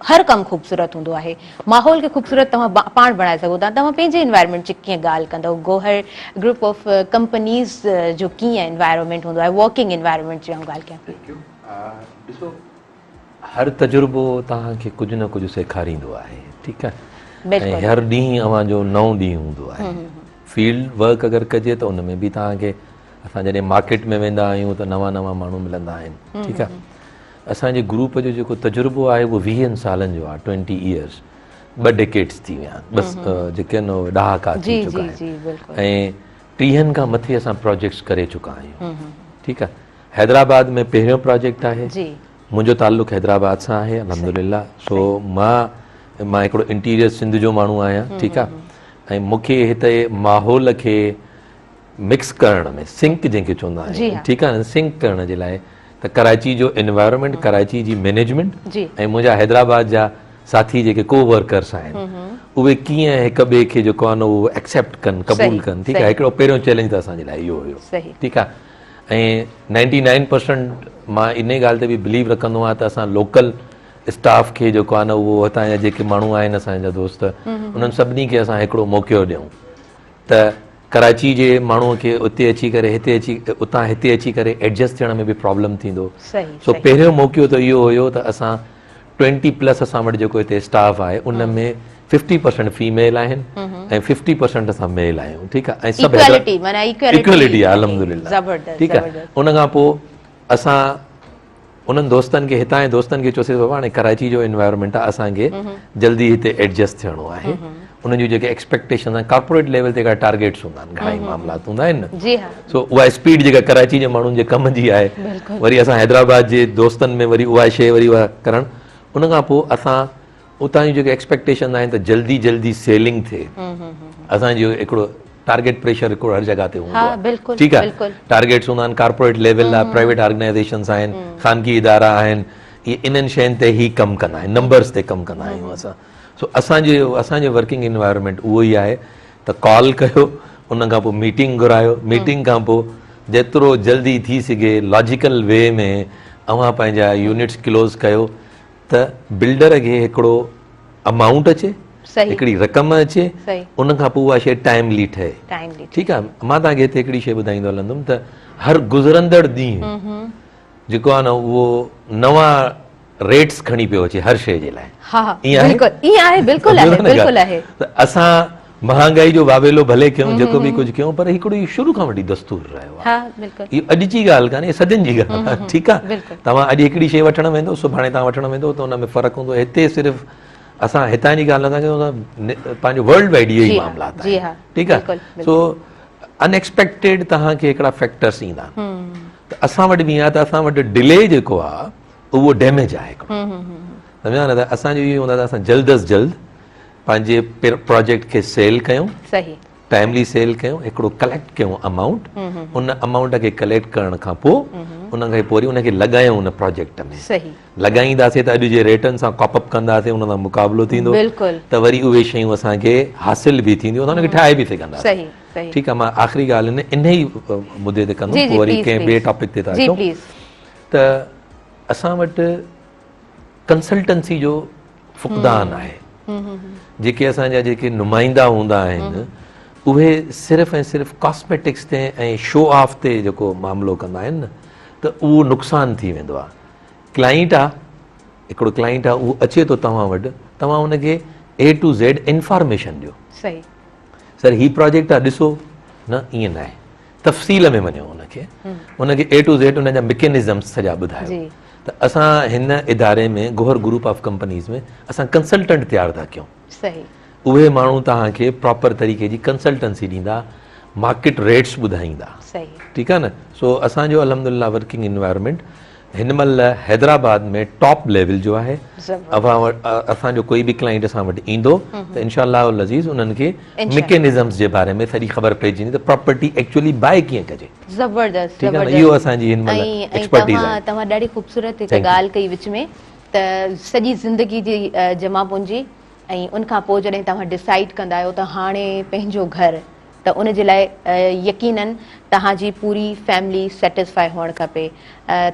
हर कमु ख़ूबसूरत हूंदो आहे, माहौल खे ख़ूबसूरत तव्हां पाण बणाए सघो था। तव्हां पंहिंजे इन्वायरमेंट जी कीअं ॻाल्हि कंदव, गोहर ग्रुप ऑफ कंपनीज़ जो कीअं इन्वायरमेंट हूंदो आहे, वर्किंग इन्वायरमेंट जी ॻाल्हि कयां? ॾिसो हर तजुर्बो तव्हांखे कुझु न कुझु सेखारींदो आहे, ठीकु आहे, ऐं हर ॾींहुं अव्हांजो नओं ॾींहुं हूंदो आहे। फील्ड वर्क अगरि कजे त उन में बि तव्हांखे, असां जॾहिं मार्केट में वेंदा आहियूं त नवां नवां माण्हू मिलंदा आहिनि, ठीकु आहे। असांजे ग्रुप जो जेको तजुर्बो आहे उहो 20 सालनि जो आहे, 20 इयर्स, 2 डेकेड्स थी विया आहिनि बसि, जेके आहिनि उहे ॾहाका थी चुका आहिनि ऐं 30 खां मथे असां प्रोजेक्ट्स करे चुका आहियूं, ठीकु आहे। हैदराबाद में पहिरियों प्रोजेक्ट आहे, मुंहिंजो ताल्लुक़ु हैदराबाद सां आहे अल्हम्दुलिल्लाह। सो मां हिकिड़ो इंटीरियर सिंध जो माण्हू आहियां, ठीकु आहे, ऐं मूंखे हिते माहौल खे मिक्स करण में, सिंक जंहिंखे चवंदा आहियूं, ठीकु आहे न, सिंक करण जे लाइ त कराची जो एनवायरनमेंट, कराची जी मैनेजमेंट ऐं मुंहिंजा हैदराबाद जा साथी जेके को वर्कर्स आहिनि उहे कीअं हिक ॿिए खे जेको आहे न उहो एक्सेप्ट कनि, क़बूल कनि, ठीकु आहे। हिकिड़ो पहिरियों चैलेंज त असांजे लाइ इहो हुयो, ठीकु आहे। ऐं 99% मां इन ॻाल्हि ते बि बिलीव रखंदो आहियां त असां लोकल स्टाफ खे जेको आहे न उहो हितां जा जेके माण्हू आहिनि असांजा दोस्त, उन्हनि सभिनी खे असां हिकिड़ो मौक़ो ॾियूं त कराची जे माण्हूअ खे उते अची करे उतां हिते अची करे एडजस्ट थियण में बि प्रॉब्लम थींदो। सो पहिरियों मौक़ो त इहो हुयो त असां 20+ असां वटि जेको हिते स्टाफ आहे उन में 50% फीमेल आहिनि ऐं 50% असां मेल आहियूं, ठीकु आहे। ऐं सभु इक्वलिटी आहे अल्हम्दुलिल्लाह, ठीकु आहे। उन खां पोइ असां उन्हनि दोस्तनि खे, हितां जे दोस्तनि खे चयोसीं बाबा हाणे कराची जो एनवायरनमेंट आहे, असांखे जल्दी हिते एडजस्ट थियणो आहे। उन्हनि जूं जेके एक्सपेक्टेशन आहिनि कॉर्पोरेट लेवल ते हिकिड़ा टारगेट्स हूंदा आहिनि, घणेई मामलात हूंदा आहिनि न, सो उहा स्पीड जेका कराची जे माण्हुनि जे कम जी आहे, वरी असां हैदराबाद जे दोस्तनि में वरी उहा शइ वरी उहा करणु। उन खां पोइ असां उतां जूं जेके एक्सपेक्टेशन आहिनि त जल्दी जल्दी सेलिंग थिए, असांजो हिकिड़ो टारगेट प्रेशर हिकिड़ो हर जॻह ते हूंदो आहे, ठीकु आहे। टारगेट्स हूंदा आहिनि कॉर्पोरेट लेवल आहे, प्राइवेट ऑर्गेनाइज़ेशंस आहिनि, ख़ानगी इदारा आहिनि, इहे इन्हनि शयुनि ते ई कमु कंदा आहिनि, नंबर्स ते कमु कंदा आहियूं असां। सो असांजे वर्किंग इन्वायरमेंट उहो ई आहे त कॉल कयो, उन खां पोइ मीटिंग घुरायो, मीटिंग खां पोइ जेतिरो जल्दी थी सघे लॉजिकल वे में अव्हां पंहिंजा यूनिट्स क्लोज़ कयो त बिल्डर खे हिकिड़ो अमाउंट अचे, हिकिड़ी रक़म अचे, उन खां पोइ उहा शइ टाइमली ठहे, ठीकु आहे। मां तव्हांखे हिते हिकिड़ी शइ ॿुधाईंदो हलंदुमि त हर गुज़रंदड़ ॾींहुं जेको आहे न उहो नवां रेट्स खणी पियो अचे हर शइ जे लाइ। असां महांगाई जो वावेलो भले कयूं जेको बि कुझु कयूं पर हिकिड़ो इहो शुरू खां वठी दस्तूर रहियो आहे। हा बिल्कुलु इहो अॼु जी ॻाल्हि कान्हे, सदियुनि जी ॻाल्हि आहे। ठीकु आहे, बिल्कुलु। तव्हां अॼु हिकिड़ी शइ वठणु वेंदो, सुभाणे तव्हां वठणु वेंदो त हुन में फ़र्क़ु हूंदो। हिते सिर्फ़ु असां हितां जी ॻाल्हि नथा कयूं, पंहिंजो वर्ल्ड वाइड इहे ई मामला जी हा, ठीकु आहे। सो अनएक्सपेक्टेड तव्हांखे हिकिड़ा फैक्टर्स ईंदा, त असां वटि बि आहे त असां वटि डिले जेको आहे उहो डैमेज आहे हिकिड़ो, सम्झा न। त असांजो इहो हूंदा त असां जल्द अज़ जल्द पंहिंजे प्रोजेक्ट खे सेल कयूं, सही टाइमली सेल कयूं, हिकिड़ो कलेक्ट कयूं अमाउंट, उन अमाउंट खे कलेक्ट करण खां पोइ उन खां पोइ वरी उनखे लॻायूं उन प्रोजेक्ट में। सही लॻाईंदासीं त अॼु जे रेटनि सां कॉपअप कंदासीं, उन सां मुक़ाबिलो थींदो, बिल्कुलु त वरी उहे शयूं असांखे हासिल बि थींदियूं, उनखे ठाहे बि सघंदासीं। सही सही ठीकु आहे, मां आख़िरी ॻाल्हि इन ई मुदे ते कंदुमि, पोइ वरी कंहिं ॿिए टॉपिक ते था जी अचूं। प्लीज़। त असां वटि कंसल्टेंसी जो फुक़दान आहे। जेके असांजा जेके नुमाइंदा हूंदा आहिनि उहे सिर्फ़ु ऐं सिर्फ़ु कॉस्मेटिक्स ते ऐं शो ऑफ ते जेको मामिलो कंदा आहिनि न, त उहो नुक़सानु थी वेंदो आहे। क्लाइंट आहे, हिकिड़ो क्लाइंट आहे, उहो अचे थो तव्हां वटि, तव्हां हुनखे A to Z इंफॉर्मेशन ॾियो, सही सर ही प्रोजेक्ट आहे, ॾिसो न, ईअं न आहे, तफ़सील में वञो हुनखे A to Z हुनजा मैकेनिज़म्स सॼा ॿुधायो। त असां हिन इदारे में गोहर ग्रुप ऑफ कंपनीज़ में असां कंसल्टेंट तयारु था कयूं। सही उहे माण्हू तव्हांखे प्रॉपर तरीक़े जी कंसल्टेंसी ॾींदा, मार्केट रेट्स ॿुधाईंदा। सही ठीकु आहे न। सो असांजो अल्हम्दुलिल्लाह वर्किंग इन्वायरमेंट हिन महिल हैदराबाद में टॉप लेवल जो आहे। असांजो कोई बि क्लाइंट असां वटि ईंदो त इंशाअल्लाह अज़ीज़ उन्हनि खे मैकेनिज़म्स जे बारे में सॼी ख़बर पइजी वेंदी, त प्रॉपर्टी एक्चुअली बाय कीअं कजे। ज़बरदस्त ठीकु आहे न, इहो असांजी हिन महिल एक्सपर्टीज़ आहे। तव्हां ॾाढी ख़ूबसूरत हिकु ॻाल्हि कई विच में, त सॼी ज़िंदगी जी जमा पूंजी ऐं उनखां पोइ जॾहिं तव्हां डिसाइड कंदा आहियो त हाणे पंहिंजो घरु, त उन जे लाइ यकीनन तव्हांजी पूरी फैमिली सेटिस्फाई हुअणु खपे।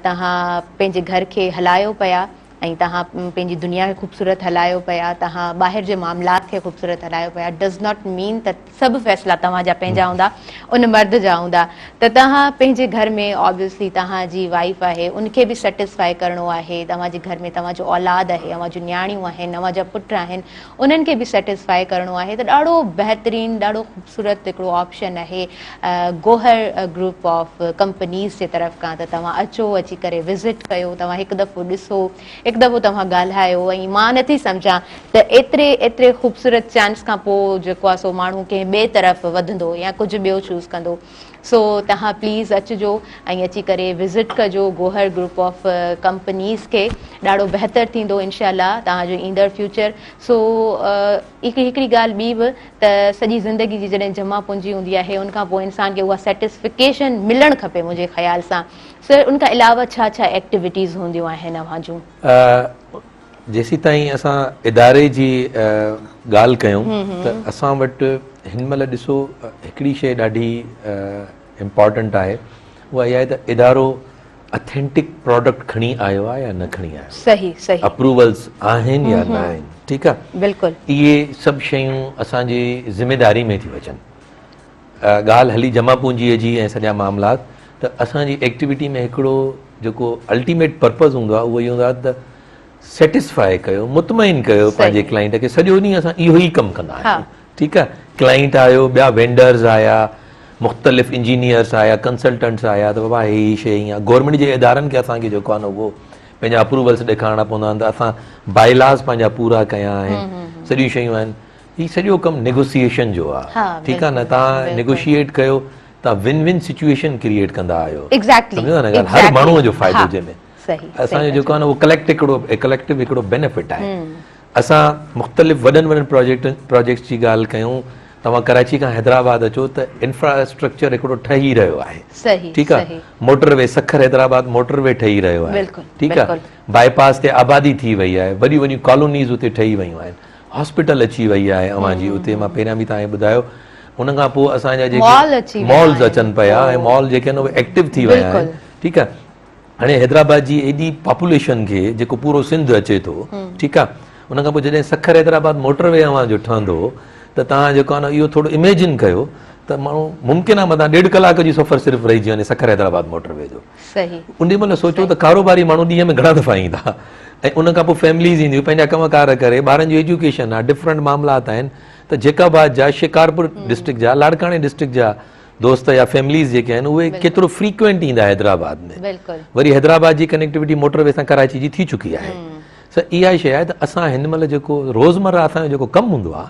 तव्हां पंहिंजे घर खे हलायो पिया ऐं तव्हां पंहिंजी दुनिया खे ख़ूबसूरत हलायो पिया, तव्हां ॿाहिरि जे मामलात खे ख़ूबसूरत हलायो पिया। डज़ नॉट मीन त सभु फ़ैसिला तव्हांजा पंहिंजा हूंदा, उन मर्द जा हूंदा। त तव्हां पंहिंजे घर में ऑब्वियसली तव्हांजी वाइफ आहे, उनखे बि सेटिस्फाई करिणो आहे, तव्हांजे घर में तव्हांजो औलाद आहे, तव्हांजूं न्याणियूं आहिनि, तव्हांजा पुट आहिनि, उन्हनि खे बि सेटिस्फाई करिणो आहे। त ॾाढो बहितरीनु, ॾाढो ख़ूबसूरत हिकिड़ो ऑप्शन आहे गोहर ग्रुप ऑफ कंपनीज़ जे तरफ़ खां। त तव्हां अचो, अची करे विज़िट कयो, तव्हां हिकु दफ़ो ॾिसो, हिकु दफ़ो तव्हां ॻाल्हायो। ऐं मां नथी सम्झां त एतिरे ख़ूबसूरत चांस खां पोइ जेको आहे सो माण्हू कंहिं ॿिए तरफ़ वधंदो या कुझु ॿियो चूज़ कंदो। सो तव्हां प्लीज़ अचिजो ऐं अची करे विज़िट कजो गोहर ग्रुप ऑफ कंपनीज़ खे, ॾाढो बहितरु थींदो इनशाअल्लाह तव्हांजो ईंदड़ फ्यूचर। सो हिकिड़ी ॻाल्हि ॿी बि त सॼी ज़िंदगी जी जॾहिं जमा पूंजी हूंदी आहे उनखां पोइ इंसान खे उहा सेटिस्फिकेशन मिलणु खपे मुंहिंजे ख़्याल सां। सर उनखां अलावा छा छा एक्टिविटीज़ हूंदियूं आहिनि अव्हां जूं? जेसीं ताईं असां इदारे जी ॻाल्हि कयूं त असां वटि हिन महिल ॾिसो हिकिड़ी शइ ॾाढी इम्पॉर्टेंट आहे, उहा इहा आहे त इदारो ऑथेंटिक प्रोडक्ट खणी आयो आहे या न खणी आयो, सही सही अप्रूवल्स आहिनि या न आहिनि। ठीकु आहे, बिल्कुलु इहे सभु शयूं असांजी ज़िमेदारी में थियूं अचनि। ॻाल्हि हली जमा पूंजीअ जी ऐं सॼा मामलात, त असांजी एक्टिविटी में हिकिड़ो जेको अल्टीमेट पर्पज़ हूंदो आहे उहो इहो हूंदो आहे त सेटिस्फाई कयो, मुतमइन कयो पंहिंजे क्लाइंट खे। सॼो ॾींहुं असां इहो ई कमु कंदा आहियूं। ठीकु आहे, क्लाइंट आयो, ॿिया वेंडर्स आया, मुख़्तलिफ़ इंजीनियर्स आया, कंसल्टेंट्स आया, त बाबा ही शइ ईअं। गवर्नमेंट जे इदारनि खे असांखे जेको आहे न उहो पंहिंजा अप्रूवल्स ॾेखारणा पवंदा आहिनि, त असां बाइलास पंहिंजा पूरा कया आहिनि, सॼियूं शयूं आहिनि। हीउ सॼो कमु नेगोसिएशन जो आहे। ठीकु आहे न, तव्हां नेगोशिएट कयो, तव्हां विन विन सिचुएशन क्रिएट कंदा आहियो। सम्झो था न ॻाल्हि, हर माण्हूअ जो फ़ाइदो जंहिंमें असांजो जेको आहे न उहो कलेक्टिव हिकिड़ो बेनिफिट आहे। असां मुख़्तलिफ़ वॾनि प्रोजेक्ट्स जी ॻाल्हि कयूं, तव्हां कराची खां हैदराबाद अचो त इंफ्रास्ट्रक्चर हिकिड़ो ठही रहियो आहे। ठीकु आहे, मोटरवे सखर हैदराबाद मोटरवे ठही रहियो आहे। ठीकु आहे, बाईपास ते आबादी थी वई आहे, वॾियूं वॾियूं कॉलोनीज़ उते ठही वयूं आहिनि, हॉस्पिटल अची वई आहे अव्हांजी उते। मां पहिरियां बि तव्हांखे ॿुधायो, उन खां पोइ असांजा जेके मॉल्स अचनि पिया ऐं मॉल जेके आहिनि उहे एक्टिव थी विया आहिनि। ठीकु आहे, हाणे हैदराबाद जी एॾी पॉपुलेशन खे जेको पूरो सिंध अचे थो, ठीकु आहे, उन खां पोइ जॾहिं सखर हैदराबाद मोटरवे अव्हांजो ठहंदो त तव्हां जेको आहे न इहो थोरो इमेजिन कयो त माण्हू मुमकिन आहे मथां 1.5 कलाक जी सफ़र सिर्फ़ु रहिजी वञे सखर हैदराबाद मोटरवे जो। उन महिल सोचो त कारोबारी माण्हू ॾींहं में घणा दफ़ा ईंदा, ऐं उन खां पोइ फैमिलीज़ ईंदियूं पंहिंजा कमकार करे, ॿारनि जी एजुकेशन आहे, डिफरेंट मामलात आहिनि। त जेकाबाद जा, शिकारपुर डिस्ट्रिक्ट जा, लाड़काणे डिस्ट्रिक्ट जा दोस्त या फैमिलीज़ जेके आहिनि उहे केतिरो फ्रीक्वेंट ईंदा हैदराबाद में। वरी हैदराबाद जी कनेक्टिविटी मोटरवे सां कराची जी थी चुकी आहे। त इहा शइ आहे त असां हिन महिल जेको रोज़मर्रा असांजो जेको कमु हूंदो आहे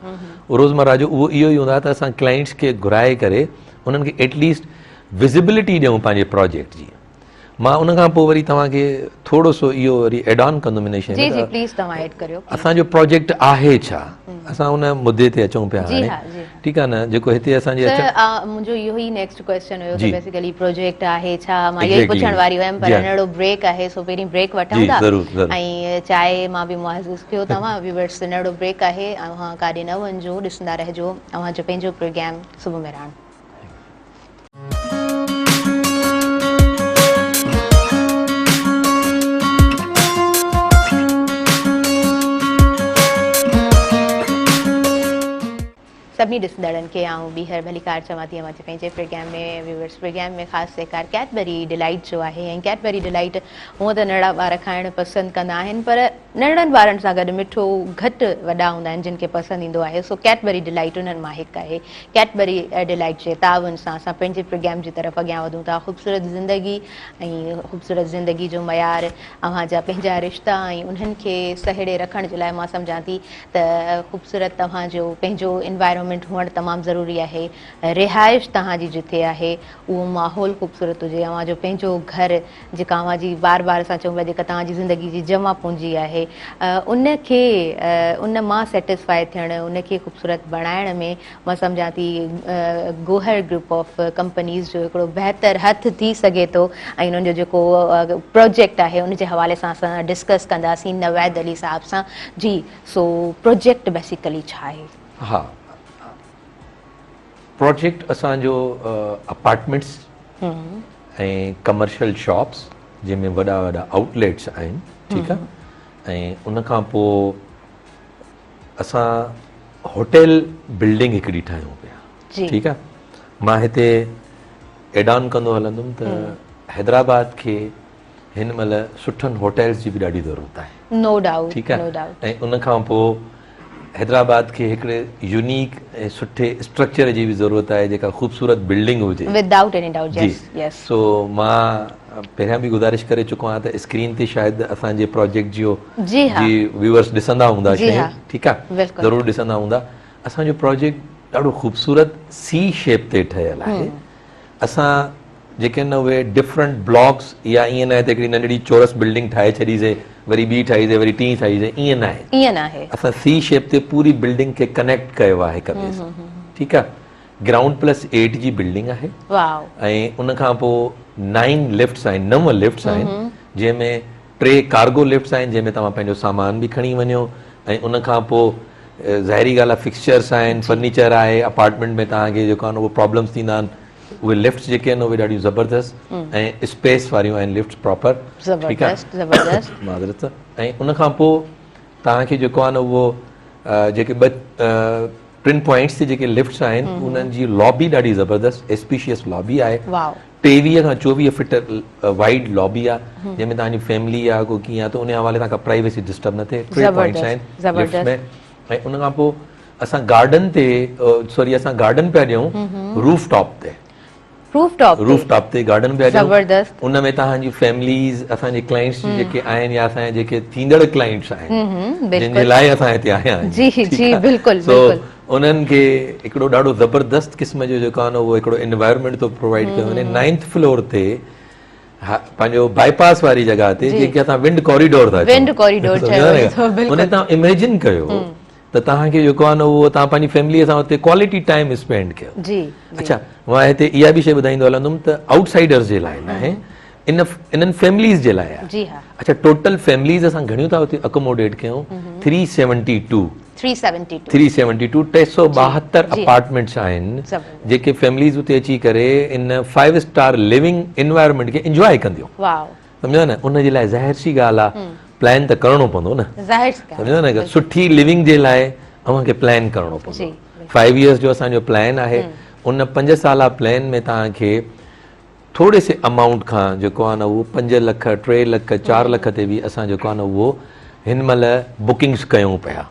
रोज़मर्रा जो उहो इहो ई हूंदो आहे त असां क्लाइंट्स खे घुराए करे उन्हनि खे एटलीस्ट विज़िबिलिटी ॾियूं पंहिंजे प्रोजेक्ट जी। मां उन खां पोइ वरी तव्हांखे थोरो सो इहो वरी एड ऑन कंदुमि हिन शइ में। असांजो प्रोजेक्ट आहे छा, असां उन मुद्दे ते अचूं पिया हाणे, ठीकु आहे न। जेको हिते असांजे मुंहिंजो इहो ई नेक्स्ट क्वेश्चन हुयो त बेसिकली प्रोजेक्ट आहे छा, मां इहो ई पुछण वारी हुयमि, पर अहिड़ो ब्रेक आहे सो पहिरीं ब्रेक वठूं था ऐं चाहे मां बि मुआज़िज़ कयो तव्हां व्यूअर्स, अहिड़ो ब्रेक आहे, अव्हां काॾे न वञिजो, ॾिसंदा रहिजो अव्हांजो पंहिंजो प्रोग्राम सुबुह में राण। सभी ॾिसंदड़नि खे आऊं ॿीहर भलीकार चवां थी अव्हांजे पंहिंजे प्रोग्राम में व्यूअर्स प्रोग्राम में ख़ासि सेकार कैडबरी डिलाइट जो आहे। ऐं कैडबरी डिलाइट हूअं त नंढा ॿार खाइणु पसंदि कंदा आहिनि, पर नंढड़नि ॿारनि सां गॾु मिठो घटि वॾा हूंदा आहिनि जिन खे पसंदि ईंदो आहे। सो कैडबरी डिलाइट उन्हनि मां हिकु आहे। कैडबरी डिलाइट जे ताउन सां असां पंहिंजे प्रोग्राम जी तरफ़ अॻियां वधूं था। ख़ूबसूरत ज़िंदगी ऐं ख़ूबसूरत ज़िंदगी जो मयार, अव्हांजा पंहिंजा रिश्ता ऐं उन्हनि खे सहेड़े रखण जे लाइ मां सम्झां थी त ख़ूबसूरत तव्हांजो पंहिंजो इन्वायरमेंट हुअणु तमामु ज़रूरी आहे। रिहाइश तव्हांजी जिथे आहे उहो माहौल ख़ूबसूरत हुजे, अव्हांजो पंहिंजो घर जेका अव्हांजी बार बार असां चऊं पिया जेका तव्हांजी ज़िंदगी जी जमा पूंजी आहे, उनखे उन मां सेटिस्फाई थियणु, उनखे ख़ूबसूरत बणाइण में मां सम्झां थी गोहर ग्रुप ऑफ कंपनीज़ जो हिकिड़ो बहितर हथु थी सघे थो। ऐं उन्हनि जो जेको प्रोजेक्ट आहे उनजे हवाले सां असां डिस्कस कंदासीं नवैद अली साहब सां। जी, सो प्रोजेक्ट बेसिकली छा आहे? हा, प्रोजेक्ट असांजो अपार्टमेंट्स ऐं कमर्शियल शॉप्स जंहिंमें वॾा वॾा आउटलेट्स आहिनि, ठीकु आहे। ऐं उन खां पोइ असां होटल बिल्डिंग हिकिड़ी ठाहियूं पिया, ठीकु आहे। मां हिते एड ऑन कंदो हलंदुमि त हैदराबाद खे हिन महिल सुठनि होटल्स जी बि ॾाढी ज़रूरत आहे, नो डाउट, ठीकु आहे। ऐं उन खां पोइ हैदराबाद खे हिकिड़े यूनिक ऐं सुठे स्ट्रक्चर जी बि ज़रूरत आहे जेका ख़ूबसूरत बिल्डिंग हुजे, विदाउट एनी डाउट। जी, सो मां पहिरियां बि गुज़ारिश करे चुको आहियां त स्क्रीन ते शायदि असांजे प्रोजेक्ट जो जी व्यूअर्स ॾिसंदा हूंदा शयूं, ठीकु आहे, ज़रूरु ॾिसंदा हूंदा। असांजो प्रोजेक्ट ॾाढो ख़ूबसूरत सी शेप ते ठहियलु आहे। असां जेके न उहे डिफरेंट ब्लॉक्स या ईअं न आहे त हिकिड़ी नंढड़ी चौरस बिल्डिंग ठाहे छॾीसीं वरी ॿी ठाहीसीं वरी टी ठाहीसीं, ईअं न आहे, ईअं न आहे। असां सी शेप ते पूरी बिल्डिंग खे कनेक्ट कयो आहे हिक ॿिए सां, ठीकु आहे। ग्राउंड प्लस 8 जी बिल्डिंग आहे ऐं उन खां पोइ 9 लिफ्ट्स आहिनि, 9 लिफ्ट्स आहिनि, जंहिंमें 3 कार्गो लिफ्ट्स आहिनि जंहिंमें तव्हां पंहिंजो सामान बि खणी वञो। ऐं उन खां पोइ ज़ाहिरी ॻाल्हि आहे फिक्सचर्स आहिनि, फर्नीचर आहे, अपार्टमेंट में तव्हांखे जेको आहे उहो प्रॉब्लम्स थींदा आहिनि। उहे लिफ्ट्स जेके आहिनि उहे ॾाढियूं ज़बरदस्त ऐं स्पेस वारियूं आहिनि लिफ्ट्स प्रॉपर, ठीकु आहे, माज़रत। ऐं उन खां पोइ तव्हांखे जेको आहे न उहो जेके टिनि पॉइंट्स ते जेके लिफ्ट्स आहिनि उन्हनि जी लॉबी ॾाढी ज़बरदस्त एस्पीशियस लॉबी आहे। 23 खां 24 फीट वाइड लॉबी आहे जंहिंमें तव्हांजी फैमिली आहे को कीअं आहे त उन हवाले सां प्राइवेसी डिस्टर्ब न थिए। 3 पॉइंट्स आहिनि लिफ्ट्स में। ऐं उन खां पोइ असां गार्डन ते असां गार्डन पिया ॾियूं रूफ टॉप ते, रूफ टॉप ते गार्डन पिया ॾियूं। उन में तव्हांजी फैमिलीज़ असांजे क्लाइंट्स जेके आहिनि या असांजे जेके थींदड़ क्लाइंट्स आहिनि जंहिंजे लाइ असां हिते आया आहियूं, उन्हनि खे हिकिड़ो ॾाढो ज़बरदस्त क़िस्म जो जेको आहे न उहो हिकिड़ो एनवायरमेंट थो प्रोवाइड कयो वञे। 9th फ्लोर ते पंहिंजो बाईपास वारी जॻह ते जेके असां विंड कॉरिडोर था चऊं, उन तव्हां इमेजिन कयो त तव्हांखे जेको आहे न उहो तव्हां पंहिंजी फैमिलीअ सां हुते क्वालिटी टाइम स्पेंड कयो। अच्छा, मां हिते इहा बि शइ ॿुधाईंदो हलंदुमि त आउटसाइडर्स जे लाइ न आहे, इन्हनि फैमिलीज़ जे लाइ आहे। अच्छा, टोटल फैमिलीज़ असां घणियूं था हुते अकोमोडेट कयूं? 372 372 अपार्टमेंट्स आहिनि जेके फैमिलीज़ उते अची करे इन 5 स्टार लिविंग इन्वायरमेंट खे इंजॉय कंदियूं, सम्झो न। उन जे लाइ ज़ाहिर सी ॻाल्हि आहे प्लान त करणो पवंदो न, सम्झो न। सुठी लिविंग जे लाइ अव्हांखे प्लान करणो पवंदो। 5 years जो असांजो प्लान आहे। उन 5 साल प्लान में तव्हांखे थोरे से अमाउंट खां जेको आहे न उहो 5 लख 3 लख 4 लख ते बि असां जेको आहे न उहो हिन महिल बुकिंग्स कयूं पिया,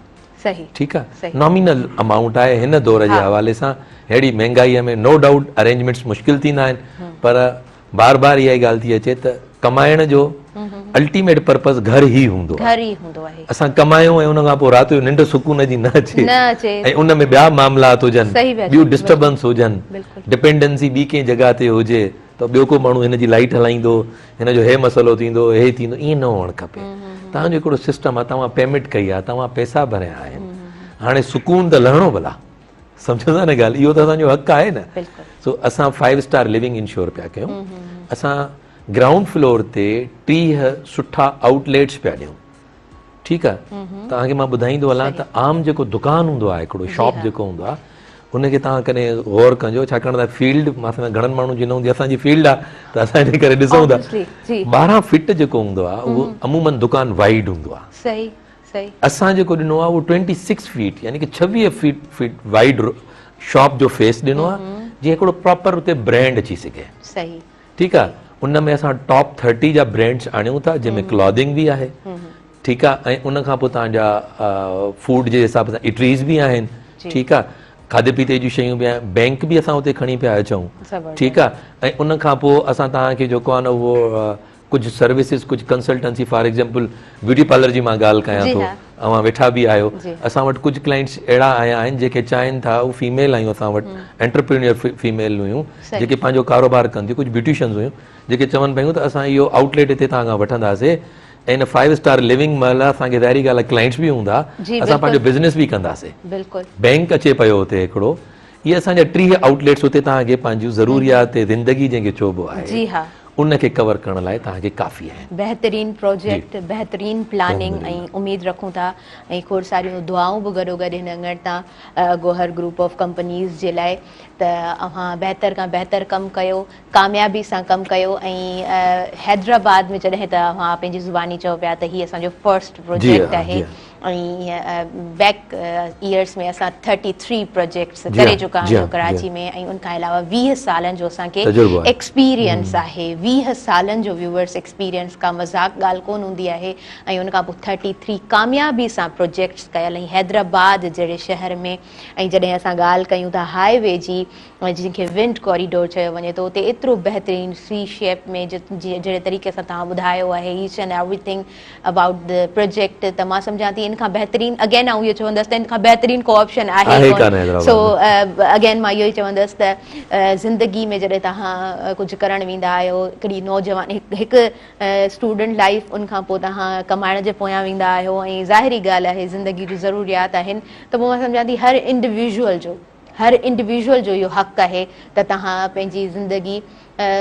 सही ठीकु आहे, सही। नॉमिनल अमाउंट आहे हिन दौर जे हवाले सां। अहिड़ी महांगाईअ में नो डाउट अरेंजमेंट्स मुश्किल थींदा आहिनि, पर बार बार इहा ई ॻाल्हि थी अचे त कमाइण जो अल्टीमेट पर्पस घर ई हूंदो आहे। असां कमायूं ऐं उन खां पोइ राति जो निंड सुकून जी न अचे ऐं उन में ॿिया मामलात हुजनि, ॿियूं डिस्टर्बेंस हुजनि, डिपेंडेंसी ॿी कंहिं जॻह ते हुजे त ॿियो को माण्हू हिन जी लाइट हलाईंदो, हिन जो हे मसइलो थींदो, हे थींदो, ईअं न हुअणु खपे। तव्हांजो हिकिड़ो सिस्टम आहे, तव्हां पेमेंट कई आहे, तव्हां पैसा भरिया आहिनि, हाणे सुकून त लहणो भला, सम्झंदा न ॻाल्हि, इहो त असांजो हक़ आहे न। सो असां 5 स्टार लिविंग इंश्योर पिया कयूं, असां ग्राउंड फ्लोर ते 30 सुठा आउटलेट्स पिया ॾियूं, ठीकु आहे। तव्हांखे मां ॿुधाईंदो हलां त आम जेको दुकानु हूंदो आहे, हिकिड़ो शॉप जेको हूंदो आहे, उनखे तव्हां कॾहिं गौर कजो, छाकाणि त फील्ड मां घणनि माण्हुनि जी न हूंदी, असांजी फील्ड आहे त असां हिन करे ॾिसूं था। 12 फीट जेको हूंदो आहे उहो अमूमन दुकानु वाइड हूंदो आहे, असां जेको ॾिनो आहे उहो 26 फीट यानी कि 26 फीट वाइड शॉप जो फेस ॾिनो आहे, जीअं हिकिड़ो प्रॉपर उते ब्रांड अची सघे, ठीकु आहे। उन में असां टॉप 30 जा ब्रांड्स आणियूं था, जंहिंमें क्लॉथिंग बि आहे, ठीकु आहे, ऐं उन खां पोइ तव्हांजा फूड जे हिसाब सां इटरीज़ बि आहिनि, ठीकु आहे, खाधे पीते जूं शयूं बि आहिनि, बैंक बि असां उते खणी पिया अचूं, ठीकु आहे। ऐं उन खां पोइ असां तव्हांखे जेको आहे न उहो कुझु सर्विसिस, कुझु consultancy, for example beauty parlour जी मां ॻाल्हि कयां थो, अवां वेठा बि आहियो, असां वटि कुझु क्लाइंट्स अहिड़ा आया आहिनि जेके चाहिनि था, उहे फीमेल आहियूं असां वटि, एंटरप्रेन्योर फीमेल हुयूं जेके पंहिंजो कारोबार कनि थियूं, कुझु ब्यूटिशियंस हुयूं जेके चवनि पियूं त असां इहो आउटलेट हिते तव्हां खां वठंदासीं, ऐं इन 5 स्टार लिविंग महिल असांखे ज़ाहिरी ॻाल्हि आहे क्लाइंट्स बि हूंदा, असां पंहिंजो बिज़नेस बि कंदासीं, बैंक अचे पियो हुते हिकिड़ो, इहे असांजा 30 आउटलेट्स हुते तव्हांखे पंहिंजियूं ज़रूरियात ज़िंदगी जंहिंखे चइबो आहे उनखे कवर करण लाइ तव्हांखे काफ़ी आहे। बहितरीन प्रोजेक्ट, बहितरीन प्लानिंग, ऐं उमेद रखूं था ऐं खोड़ सारियूं दुआऊं बि गॾो गॾु हिन अङण तां गोहर ग्रुप ऑफ कंपनीज़ जे लाइ त अव्हां बहितर खां बहितर कमु कयो, कामयाबी सां कमु कयो। ऐं हैदराबाद में जॾहिं त अव्हां पंहिंजी ज़ुबानी चओ पिया त हीअ असांजो फर्स्ट प्रोजेक्ट आहे, ऐं बैक ईयर्स में असां 33 प्रोजेक्ट्स करे चुका आहियूं कराची में, ऐं उनखां अलावा 20 सालनि जो असांखे एक्सपीरियंस आहे, 20 सालनि जो व्यूवर्स एक्सपीरियंस, का मज़ाक ॻाल्हि कोन हूंदी आहे। ऐं उनखां पोइ 33 कामयाबी सां प्रोजेक्ट्स कयल, ऐं हैदराबाद जहिड़े शहर में। ऐं जॾहिं असां ॻाल्हि कयूं था हाईवे जी, जंहिंखे विंड कॉरिडोर चयो वञे थो, उते एतिरो बहितरीनु सी शेप में जहिड़े तरीक़े सां तव्हां ॿुधायो आहे each and everything about the project, त मां सम्झां थी इन खां बहितरीनु, अगेन आउं इहो चवंदसि त इन खां बहितरीनु को ऑप्शन आहे कोन। सो अगेन मां इहो ई चवंदसि त ज़िंदगी में जॾहिं तव्हां कुझु करणु वेंदा आहियो, हिकिड़ी नौजवान हिकु स्टूडेंट लाइफ, उनखां पोइ तव्हां कमाइण जे पोयां वेंदा आहियो, ऐं ज़ाहिरी ॻाल्हि आहे ज़िंदगी जूं ज़रूरियात आहिनि, त पोइ मां सम्झां थी हर इंडिविजुअल जो इहो हक़ आहे त तव्हां पंहिंजी ज़िंदगी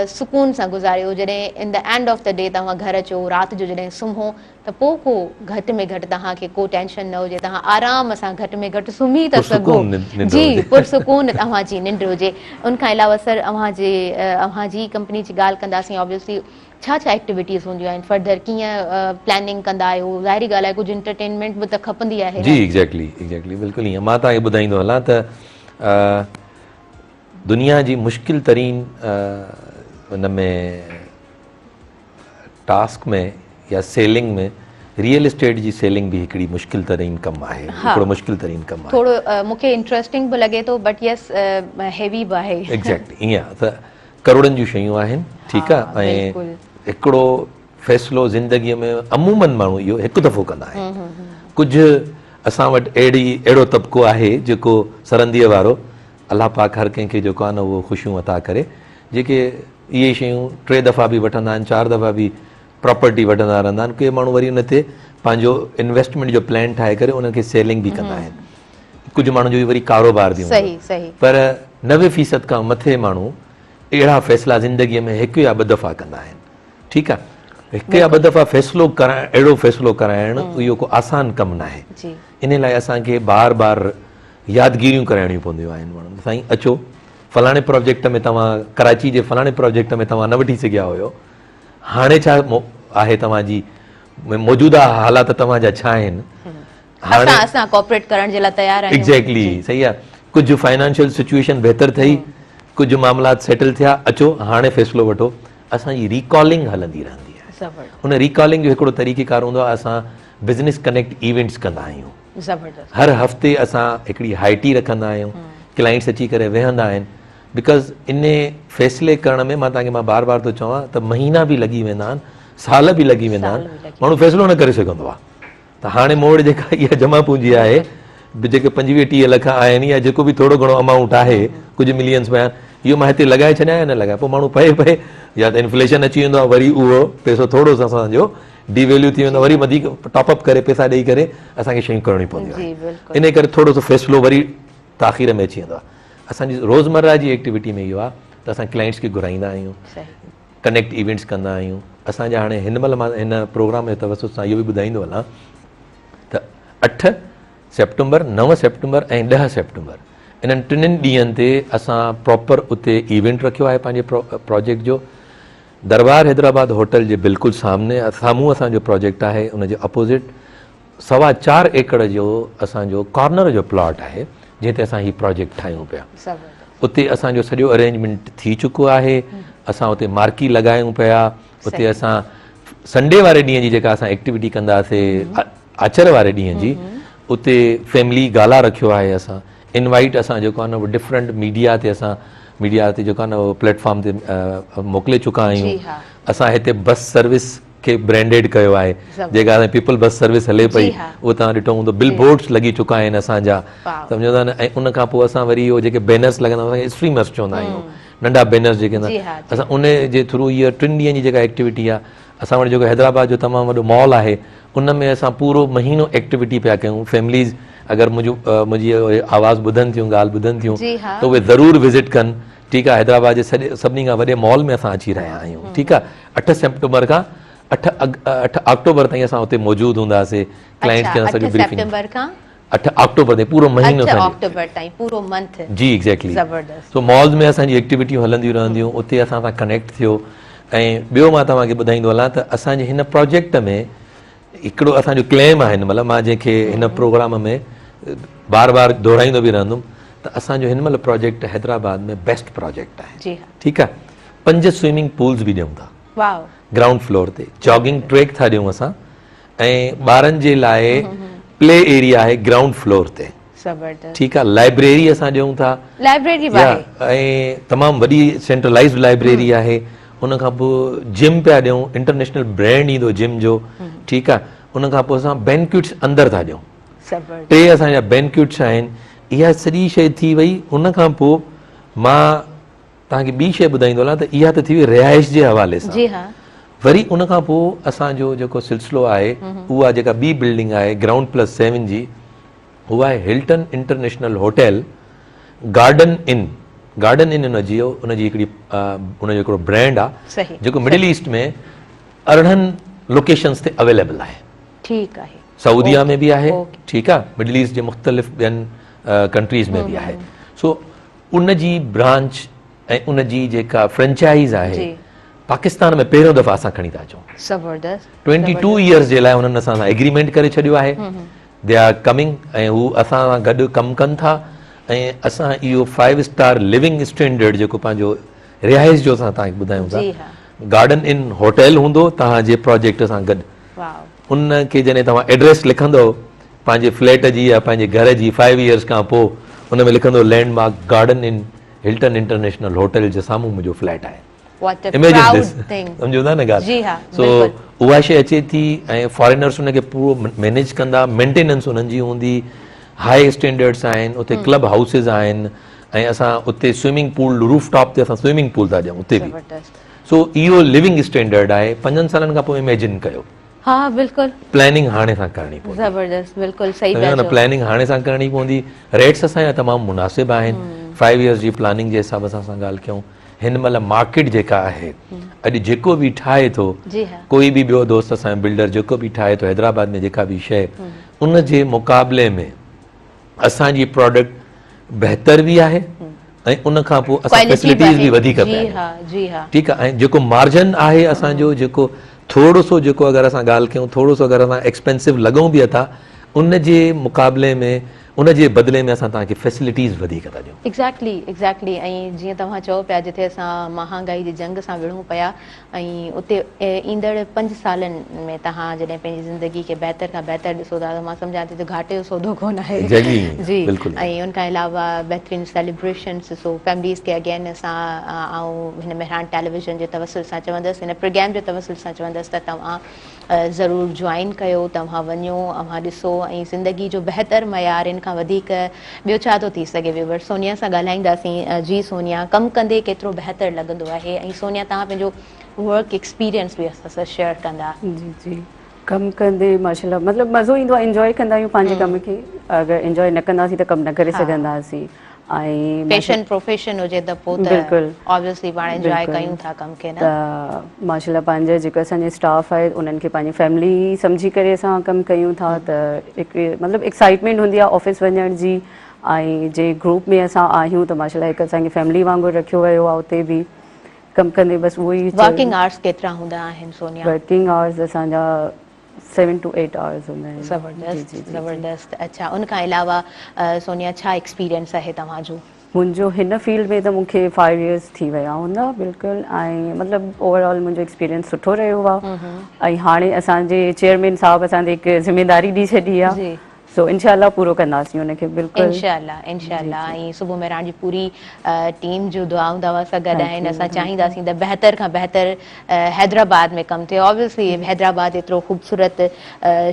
सुकून सां गुज़ारियो। जॾहिं in the end of the day तव्हां घर अचो, राति जो जॾहिं सुम्हो, त पोइ को घटि में घटि तव्हांखे को टेंशन न हुजे, तव्हां आराम सां घटि में घटि सुम्ही था सघो, जी, पुरसुकून तव्हांजी निंड हुजे। उनखां अलावा सर अव्हांजी कंपनी जी ॻाल्हि कंदासीं, ऑब्वियसली छा छा एक्टिविटीज़ हूंदियूं आहिनि, फर्दर कीअं प्लानिंग कंदा आहियो, ज़ाहिरी ॻाल्हि आहे कुझु एंटरटेनमेंट बि त खपंदी आहे। जी एग्जैक्टली बिल्कुलु ईअं मां तव्हांखे ॿुधाईंदो हलां त दुनिया जी मुश्किल तरीन उन में टास्क में या सेलिंग में रियल एस्टेट जी सेलिंग भी हिकिड़ी मुश्किल तरीन कमु आहे, हिकिड़ो मुश्किल तरीन कमु आहे। थोरो मूंखे इंटरेस्टिंग बि लॻे थो, बट यस हेवी बि आहे। एग्जैक्टली ईअं त करोड़नि जूं शयूं आहिनि, ठीकु आहे, ऐं हिकिड़ो फ़ैसिलो ज़िंदगीअ में अमूमन माण्हू इहो हिकु दफ़ो कंदा आहिनि। कुझु असां वटि अहिड़ो तबिको आहे जेको सरंदीअ वारो, अलाह पाक हर कंहिंखे जेको आहे न उहो ख़ुशियूं अता करे, जेके इहे शयूं 3 दफ़ा बि वठंदा आहिनि, 4 दफ़ा बि प्रॉपर्टी वठंदा रहंदा आहिनि। के माण्हू वरी उन ते पंहिंजो इन्वेस्टमेंट जो प्लान ठाहे करे उनखे सेलिंग बि कंदा आहिनि। कुझु माण्हू जो वरी कारोबार बि हूंदो, पर 90% खां मथे माण्हू अहिड़ा फ़ैसिला ज़िंदगीअ में 1 या 2 दफ़ा कंदा आहिनि, ठीकु आहे। 1 या 2 दफ़ा फ़ैसिलो कराइण, अहिड़ो फ़ैसिलो कराइणु इहो को आसान कमु न आहे। इन लाइ असांखे बार बार यादगिरियूं कराइणियूं पवंदियूं आहिनि माण्हुनि, साईं अचो फलाणे प्रोजेक्ट में तव्हां, कराची जे फलाणे प्रोजेक्ट में तव्हां न वठी सघिया हुयो, हाणे छा आहे तव्हांजी मौजूदा हालात तव्हांजा छा आहिनि, हाणे असां कोऑपरेट करण जे लाइ तयार आहियूं। एग्जैक्टली सही आहे। कुझु फाइनेंशियल सिचुएशन बहितर थई, कुझु मामलात सेटल थिया, अचो हाणे फ़ैसिलो वठो। असांजी रिकॉलिंग हलंदी रहंदी आहे। उन रिकॉलिंग जो हिकिड़ो तरीक़ेकार हूंदो आहे, असां बिज़नेस कनेक्ट इवेंट्स कंदा आहियूं। ज़बरदस्त। हर हफ़्ते असां हिकिड़ी हाइटी रखंदा आहियूं, क्लाइंट्स अची करे वेहंदा आहिनि, बिकॉज़ इन फ़ैसिले करण में मां तव्हांखे बार बार थो चवां त महीना बि लॻी वेंदा आहिनि, साल बि लॻी वेंदा आहिनि, माण्हू फ़ैसिलो न करे सघंदो आहे। त हाणे मूं वटि जेका इहा जमा पूंजी आहे, जेके 25-30 लख आहिनि या जेको बि थोरो घणो अमाउंट आहे, कुझु मिलियंस में, इहो मां हिते लॻाए छॾियां या न लॻाए, पोइ माण्हू पए या त इन्फ्लेशन अची वेंदो आहे, वरी उहो पैसो थोरो सो असांजो डिवेल्यू थी वेंदो, वरी वधीक टॉपअप करे पैसा ॾेई करे असांखे शयूं करणियूं पवंदियूं आहिनि। इन करे थोरो सो फ़ैसिलो वरी ताख़ीर में अची वेंदो आहे। असांजी रोज़मर्रा जी एक्टिविटी में इहो आहे त असां क्लाइंट्स खे घुराईंदा आहियूं, कनेक्ट इवेंट्स कंदा आहियूं। असांजा हाणे हिन महिल मां हिन प्रोग्राम जे तवसुत सां इहो बि ॿुधाईंदो हलां त 8 सेप्टेंबर, 9 सेप्टेंबर ऐं 10 सेप्टेंबर इन्हनि 3 ॾींहंनि ते असां प्रॉपर उते इवेंट रखियो आहे पंहिंजे प्रोजेक्ट जो। दरबार हैदराबाद होटल जे बिल्कुलु साम्हूं असांजो प्रोजेक्ट आहे, उनजे अपोज़िट 4.25 एकड़ जो असांजो कॉर्नर जो प्लॉट आहे, जंहिं ते असां हीउ प्रोजेक्ट ठाहियूं पिया। उते असांजो सॼो अरेंजमेंट थी चुको आहे, असां उते मार्की लॻायूं पिया। उते असां संडे वारे ॾींहं जी जेका असां एक्टिविटी कंदासीं, आचर वारे ॾींहं जी, उते फैमिली गाला रखियो आहे। असां इनवाइट असां जेको आहे न उहो डिफरेंट मीडिया ते जेको आहे न उहो प्लेटफॉर्म ते मोकिले चुका आहियूं। असां हिते बस सर्विस खे ब्रांडेड कयो आहे, जेका असां पीपल बस सर्विस हले पई, उहो तव्हां ॾिठो हूंदो, बिल बोर्ड्स लॻी चुका आहिनि असांजा, सम्झो था न। ऐं उन खां पोइ असां वरी इहो जेके बैनर्स लॻंदा आहियूं, स्ट्रीमर्स चवंदा आहियूं, नंढा बैनर्स जेके असां उन जे थ्रू इहा 3 ॾींहंनि जी जेका एक्टिविटी आहे, असां वटि जेको हैदराबाद जो तमामु वॾो मॉल आहे, उन में असां पूरो महीनो एक्टिविटी पिया कयूं। फैमिलीज़ अगरि मुंहिंजी आवाज़ु ॿुधनि थियूं, ॻाल्हि ॿुधनि थियूं, त उहे ज़रूरु विज़िट कनि। ठीकु आहे, हैदराबाद जे सभिनी खां वॾे मॉल में असां अची रहिया आहियूं। ठीकु आहे, 8 सेप्टेंबर खां 8 अक्टूबर ताईं असां हुते मौजूदु हूंदासीं। क्लाइंट्स खे सॼी ब्रीफिंग 8 अक्टूबर ताईं पूरो महीनो जी एग्ज़ैक्टली। सो मॉल्स में असांजी एक्टिविटियूं हलंदियूं रहंदियूं, उते असां सां कनेक्ट थियो। ऐं ॿियो मां तव्हांखे ॿुधाईंदो हलां त असांजे हिन प्रोजेक्ट में हिकिड़ो असांजो क्लेम आहे, हिन महिल मां जंहिंखे हिन प्रोग्राम में बार बार दोहराईंदो बि रहंदुमि, त असांजो हिन महिल प्रोजेक्ट हैदराबाद में बेस्ट प्रोजेक्ट आहे। ठीकु आहे, 5 स्विमिंग पूल्स बि ॾियूं था ग्राउंड फ्लोर ते, जॉगिंग ट्रैक था ॾियूं असां, ऐं ॿारनि जे लाइ प्ले एरिया आहे ग्राउंड फ्लोर ते। ठीकु आहे, लाइब्रेरी असां ॾियूं था, ऐं तमामु वॾी सेंट्रलाइज़्ड लाइब्रेरी आहे। उन खां पोइ जिम पिया ॾियूं, इंटरनेशनल ब्रांड ईंदो जिम जो। ठीकु आहे, उन खां पोइ असां बैंक्विट्स अंदरि था ॾियूं, 3 असांजा बैंक्विट्स आहिनि। इहा सॼी शइ थी वई। उन खां पोइ मां तव्हांखे ॿी शइ ॿुधाईंदो हलां, त इहा त थी वई रिहाइश जे हवाले सां। वरी उन खां पोइ असांजो जेको सिलसिलो आहे, उहा जेका ॿी बिल्डिंग आहे ग्राउंड +7 जी, उहा आहे हिल्टन इंटरनेशनल होटल गार्डन इन उनजी हिकिड़ी उनजो हिकिड़ो ब्रांड आहे, जेको मिडिल ईस्ट में 18 लोकेशन्स ते अवेलेबल आहे। ठीकु आहे, सऊदीया में बि आहे, ठीकु आहे, मिडिल ईस्ट जे मुख़्तलिफ़ ॿियनि कंट्रीज़ में बि आहे। सो उनजी ब्रांच ऐं उनजी जेका फ्रेंचाइज़ आहे, पाकिस्तान में पहिरियों दफ़ा असां खणी था अचूं। 22 इयर्स जे लाइ हुननि असां सां एग्रीमेंट करे छॾियो आहे। दे आर कमिंग, ऐं हू असां सां गॾु कमु कनि था। ऐं असां इहो 5 स्टार लिविंग स्टैंडर्ड जेको पंहिंजो रिहाइश जो असां तव्हांखे ॿुधायूं था, गार्डन इन होटल हूंदो तव्हांजे प्रोजेक्ट सां गॾु। उनखे जॾहिं तव्हां एड्रेस लिखंदो पंहिंजे फ्लैट जी या पंहिंजे घर जी 5 इयर्स खां पोइ, उन में लिखंदो landmark garden in Hilton international hotel जे साम्हूं मुंहिंजो फ्लैट आहे। सम्झो था न ॻाल्हि। सो उहा शइ अचे थी, ऐं फॉरेनर्स उनखे पूरो मैनेज कंदा, मेंटेनेंस उन्हनि जी हूंदी, हाई स्टैंडर्ड्स आहिनि, उते क्लब हाउसिस आहिनि, ऐं असां उते स्विमिंग पूल, रूफ टॉप ते असां स्विमिंग पूल था ॾियूं उते बि। सो इहो लिविंग स्टैंडर्ड आहे। 5 सालनि खां पोइ इमेजिन कयो, प्लानिंग हाणे सां करणी पवंदी। ज़बरदस्त, बिल्कुलु सही था चओ। प्लानिंग हाणे सां करणी पवंदी। रेट्स असांजा तमामु मुनासिब आहिनि। 5 इयर्स जी प्लानिंग जे हिसाब सां असां ॻाल्हि कयूं। हिन महिल मार्केट जेका आहे, अॼु जेको बि ठाहे थो, कोई बि ॿियो दोस्त असांजो बिल्डर जेको बि ठाहे थो हैदराबाद में जेका बि शइ, उन जे मुक़ाबले में असांजी प्रोडक्ट बहितर बि आहे, ऐं उन खां पोइ असां फैसिलिटीज़ बि वधीक पिया। ठीकु आहे, ऐं जेको मार्जिन आहे असांजो, जेको थोरो सो जेको अगरि असां ॻाल्हि कयूं, थोरो सो अगरि असां एक्सपेंसिव लॻूं बि था, उन जे मुक़ाबले में उन जे बदिले में असां तव्हांखे फैसिलिटीज़ वधीक था ॾियूं। एग्ज़ैक्टली ऐं जीअं तव्हां चओ पिया जिथे असां महांगाई जी जंग सां विढ़ूं पिया ऐं उते ईंदड़ 5 सालनि में तव्हां जॾहिं पंहिंजी ज़िंदगी खे बहितर खां बहितर ॾिसो था त मां सम्झां थी त घाटे जो सौदो कोन आहे जी। ऐं उन खां अलावा बहितरीनु सेलिब्रेशन्स ॾिसो फैमिलीज़ खे अगेन असां ऐं हिन मेहरान टेलीविज़न जे तवसुल सां चवंदसि हिन प्रोग्राम जे तवसुल सां चवंदसि त तव्हां ज़रूरु जॉइन कयो, तव्हां वञो, तव्हां ॾिसो ऐं ज़िंदगी जो बहितर मयार इन खां वधीक ॿियो छा थो थी सघे। व्यूअर्स सोनिया सां ॻाल्हाईंदासीं। जी सोनिया, कमु कंदे केतिरो बहितर लॻंदो आहे ऐं सोनिया तव्हां पंहिंजो वर्क एक्सपीरियंस बि असां सां शेयर कंदा। जी जी, कमु कंदे माशाल्लाह मतिलबु मज़ो ईंदो आहे, इंजॉय कंदा आहियूं पंहिंजे कम खे। अगरि इंजॉय न कंदासीं त कमु न करे सघंदासीं। ऐं पैशन प्रोफेशन हुजे त पोइ त ऑब्वियसली पाण इंजॉय कयूं था कम खे न। त माशाल्लाह पंहिंजे जेको असांजे स्टाफ आहे उन्हनि खे पंहिंजी फैमिली सम्झी करे असां कमु कयूं था त हिकु मतिलबु एक्साइटमेंट हूंदी आहे ऑफिस वञण जी। ऐं जे ग्रुप में असां आहियूं त माशाल्लाह हिकु असांखे फैमिली वांगुरु रखियो वियो आहे उते बि कमु कंदे। बसि उहो ई वर्किंग आवर्स केतिरा हूंदा आहिनि सोनिया? वर्किंग आवर्स असांजा 7 to 8 आवर्स हूंदा आहिनि। ज़बरदस्त। अच्छा, उन खां अलावा सोनिया छा एक्सपीरियंस आहे तव्हांजो? मुंहिंजो हिन फील्ड में त मूंखे 5 years थी विया हूंदा बिल्कुलु। ऐं मतिलबु ओवरऑल मुंहिंजो एक्सपीरियंस सुठो रहियो आहे। ऐं हाणे असांजे चेयरमैन साहब असांखे हिकु ज़िम्मेदारी ॾेई छॾी आहे, सो इंशाल्लाह पूरो कंदासीं उनखे बिल्कुलु। इंशाल्लाह। ऐं सुबुह मेहरान जी पूरी टीम जो दुआऊं दवा सां गॾु आहिनि। असां चाहींदासीं त बहितर खां बहितर हैदराबाद में कमु थिए। ऑब्वियसली हैदराबाद एतिरो ख़ूबसूरत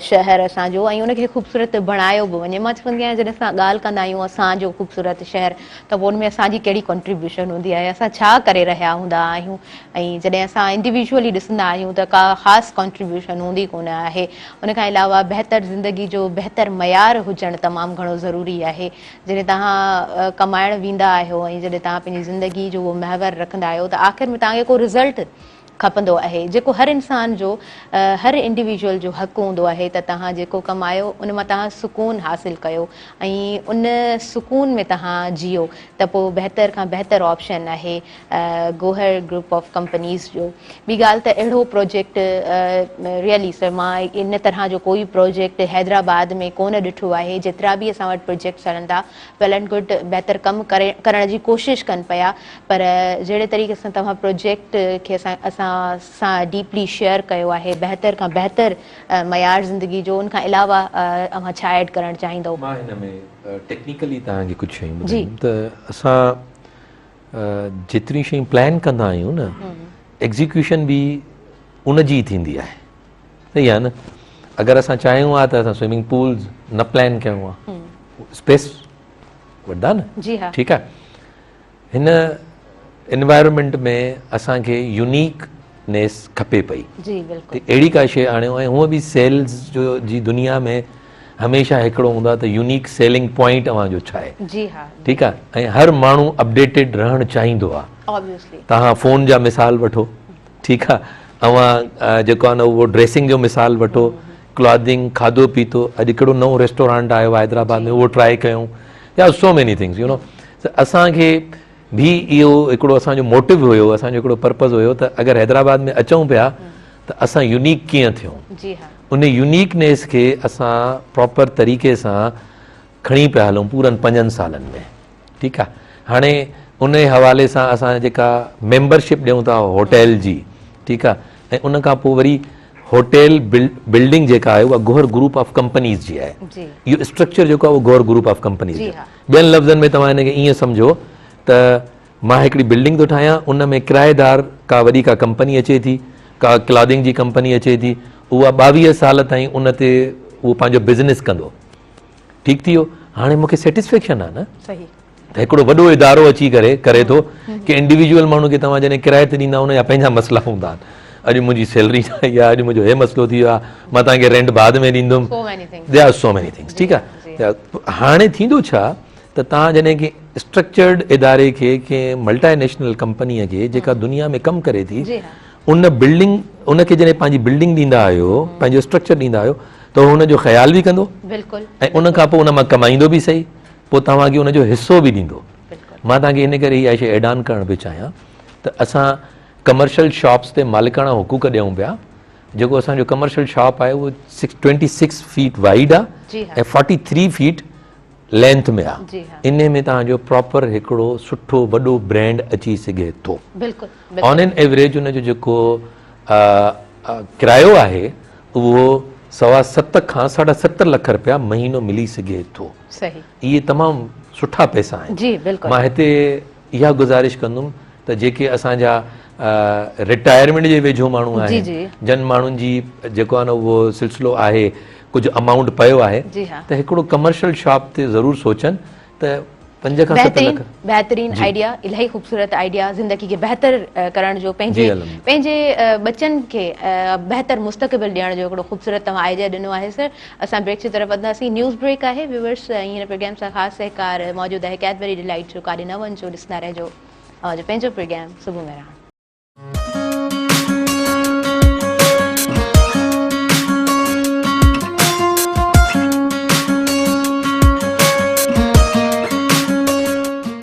शहर असांजो ऐं उनखे ख़ूबसूरत बणायो बि वञे। मां चवंदी आहियां जॾहिं असां ॻाल्हि कंदा आहियूं असांजो ख़ूबसूरत शहर त पोइ उनमें असांजी कहिड़ी कॉन्ट्रीब्यूशन हूंदी आहे, असां छा करे रहिया हूंदा आहियूं। ऐं जॾहिं असां इंडिविजुअली ॾिसंदा आहियूं त का ख़ासि कॉन्ट्रीब्यूशन हूंदी कोन आहे। उन खां अलावा बहितर ज़िंदगी जो बहितर मयार हुजणु तमामु घणो ज़रूरी आहे। जॾहिं तव्हां कमाइण वेंदा आहियो ऐं जॾहिं तव्हां पंहिंजी ज़िंदगी जो उहो महवर रखंदा आहियो त आख़िर में तव्हांखे को रिज़ल्ट खपंदो आहे जेको हर इंसान जो हर इंडिविजुअल जो हक़ हूंदो आहे त तव्हां जेको कमायो उन मां तव्हां सुकून हासिलु कयो ऐं उन सुकून में तव्हां जियो त पोइ बहितर खां बहितर ऑप्शन आहे गोहर ग्रुप ऑफ कंपनीज़ जो। ॿी ॻाल्हि त अहिड़ो प्रोजेक्ट रियली सर मां इन तरह जो कोई प्रोजेक्ट हैदराबाद में कोन ॾिठो आहे। जेतिरा बि असां वटि प्रोजेक्ट्स हलनि था वेल एंड गुड बहितर कमु करण जी कोशिशि कनि पिया, पर जहिड़े तरीक़े सां तव्हां प्रोजेक्ट खे असां सां डीपली शेयर कयो आहे बहितर खां बहितर मयार ज़िंदगी जो, उन खां अलावा तव्हां छा ऐड करणु चाहींदो? मां हिन में टेक्निकली तव्हांखे कुझु शयूं ॿुधायूं त असां जेतिरी शयूं प्लान कंदा आहियूं न एग्ज़ीक्यूशन बि उन जी थींदी आहे। सही आहे न? अगरि असां चाहियूं आहे त असां स्विमिंग पूल्स न प्लान कयूं आहे, स्पेस वॾा न, जी हा, ठीकु आहे। हिन एनवायरमेंट में असांखे यूनिकनेस खपे पई, जी बिल्कुलु अहिड़ी का शइ आणियो। ऐं हूअं बि सेल्स जो जी दुनिया में हमेशह हिकिड़ो हूंदो आहे त यूनिक सेलिंग पॉइंट तव्हांजो छा आहे। जी हा, ठीकु आहे। ऐं हर माण्हू अपडेटेड रहणु चाहींदो आहे। ऑब्वियसली तव्हां फ़ोन जा मिसाल वठो, ठीकु आहे, तव्हां जेको आहे न उहो ड्रेसिंग जो मिसाल वठो, क्लॉथिंग, खाधो पीतो। अॼु हिकिड़ो नओं रेस्टोरेंट आयो आहे हैदराबाद में, उहो ट्राए कयूं या सो मेनी थिंग्स यू नो। असांखे भी इहो हिकिड़ो असांजो मोटिव हुयो, असांजो हिकिड़ो पर्पज़ हुयो त अगरि हैदराबाद में अचूं पिया त असां यूनिक कीअं थियूं। जी हा, उन यूनिकनेस खे असां प्रॉपर तरीक़े सां खणी पिया हलूं पूरनि 5 सालनि में। ठीकु आहे। हाणे उन हवाले सां असां जेका मेंबरशिप ॾियूं था होटल जी, ठीकु आहे, ऐं उन खां पोइ वरी होटल बिल्डिंग जेका आहे उहा गोहर ग्रुप ऑफ कंपनीज़ जी आहे। इहो स्ट्रक्चर जेको आहे उहो गोहर ग्रुप ऑफ कंपनीज़ जो। ॿियनि लफ़्ज़नि में तव्हां हिनखे ईअं सम्झो त मां हिकिड़ी बिल्डिंग थो ठाहियां, उन में किराएदार का वॾी का कंपनी अचे थी, का क्लॉथिंग जी कंपनी अचे थी, उहा 22 साल ताईं उन ते उहो पंहिंजो बिज़नेस कंदो। ठीकु थी वियो। हाणे मूंखे सेटिस्फेक्शन आहे न सही त हिकिड़ो वॾो इदारो अची करे थो की इंडिविजुअल माण्हू खे तव्हां जॾहिं किराए ते ॾींदा हुन जा पंहिंजा मसइला हूंदा आहिनि। अॼु मुंहिंजी सैलरी न आई आहे, अॼु मुंहिंजो हे मसइलो थी वियो आहे, मां तव्हांखे रेंट बाद में ॾींदुमि। They are so many things. ठीकु आहे। हाणे थींदो छा त तव्हां जॾहिं की स्ट्रक्चर्ड इदारे खे कंहिं मल्टानेशनल कंपनीअ खे जेका दुनिया में कमु करे थी उन बिल्डिंग उनखे जॾहिं पंहिंजी बिल्डिंग ॾींदा आहियो, पंहिंजो स्ट्रक्चर ॾींदा आहियो त हुनजो ख़्याल बि कंदो ऐं उन खां पोइ उन मां कमाईंदो बि सही, पोइ तव्हांखे उनजो हिसो बि ॾींदो। मां तव्हांखे इन करे इहा शइ ऐड ऑन करणु पई चाहियां त असां कमर्शियल शॉप्स ते मालिकाणा हुकूक ॾियूं पिया। जेको असांजो कमर्शियल शॉप आहे उहो 26 फीट वाइड आहे ऐं 43 फीट लेंथ में जी आहे हाँ। इन में तव्हांजो प्रॉपर हिकिड़ो सुठो वॾो ब्रांड अची सघे थो। बिल्कुलु ऑन एन एवरेज उनजो जेको किरायो आहे उहो 7.25 खां 7.5 लख रुपया महीनो मिली सघे थो। सही। इहे तमामु सुठा पैसा आहिनि। जी बिल्कुलु। मां हिते इहा गुज़ारिश कंदुमि त जेके असांजा रिटायरमेंट जे वेझो माण्हू जी, आहिनि जी। जन माण्हुनि जी जेको आहे न उहो सिलसिलो आहे कुझु अमाउंट पियो आहे जी हाँ। त हिकिड़ो कमर्शियल शॉप ते ज़रूरु सोचनि त 5 खां 7 लख। बेहतरीन जी। आइडिया, इलाही ख़ूबसूरत आइडिया ज़िंदगी खे बहितर करण जो, जी, अलहमद। पंहिंजे बचनि खे बहितर मुस्तक़बिल ॾियण जो हिकिड़ो ख़ूबसूरत तव्हां आइडिया ॾिनो आहे सर। असां ब्रेक जी तरफ़ वधंदासीं। न्यूज़ ब्रेक आहे व्यूअर्स, हींअर प्रोग्राम सां ख़ासि सहकार मौजूदु आहे कैडबरी डिलाइट जो। काॾे न वञिजो, ॾिसंदा रहिजो पंहिंजो प्रोग्राम सुबुह में रहण।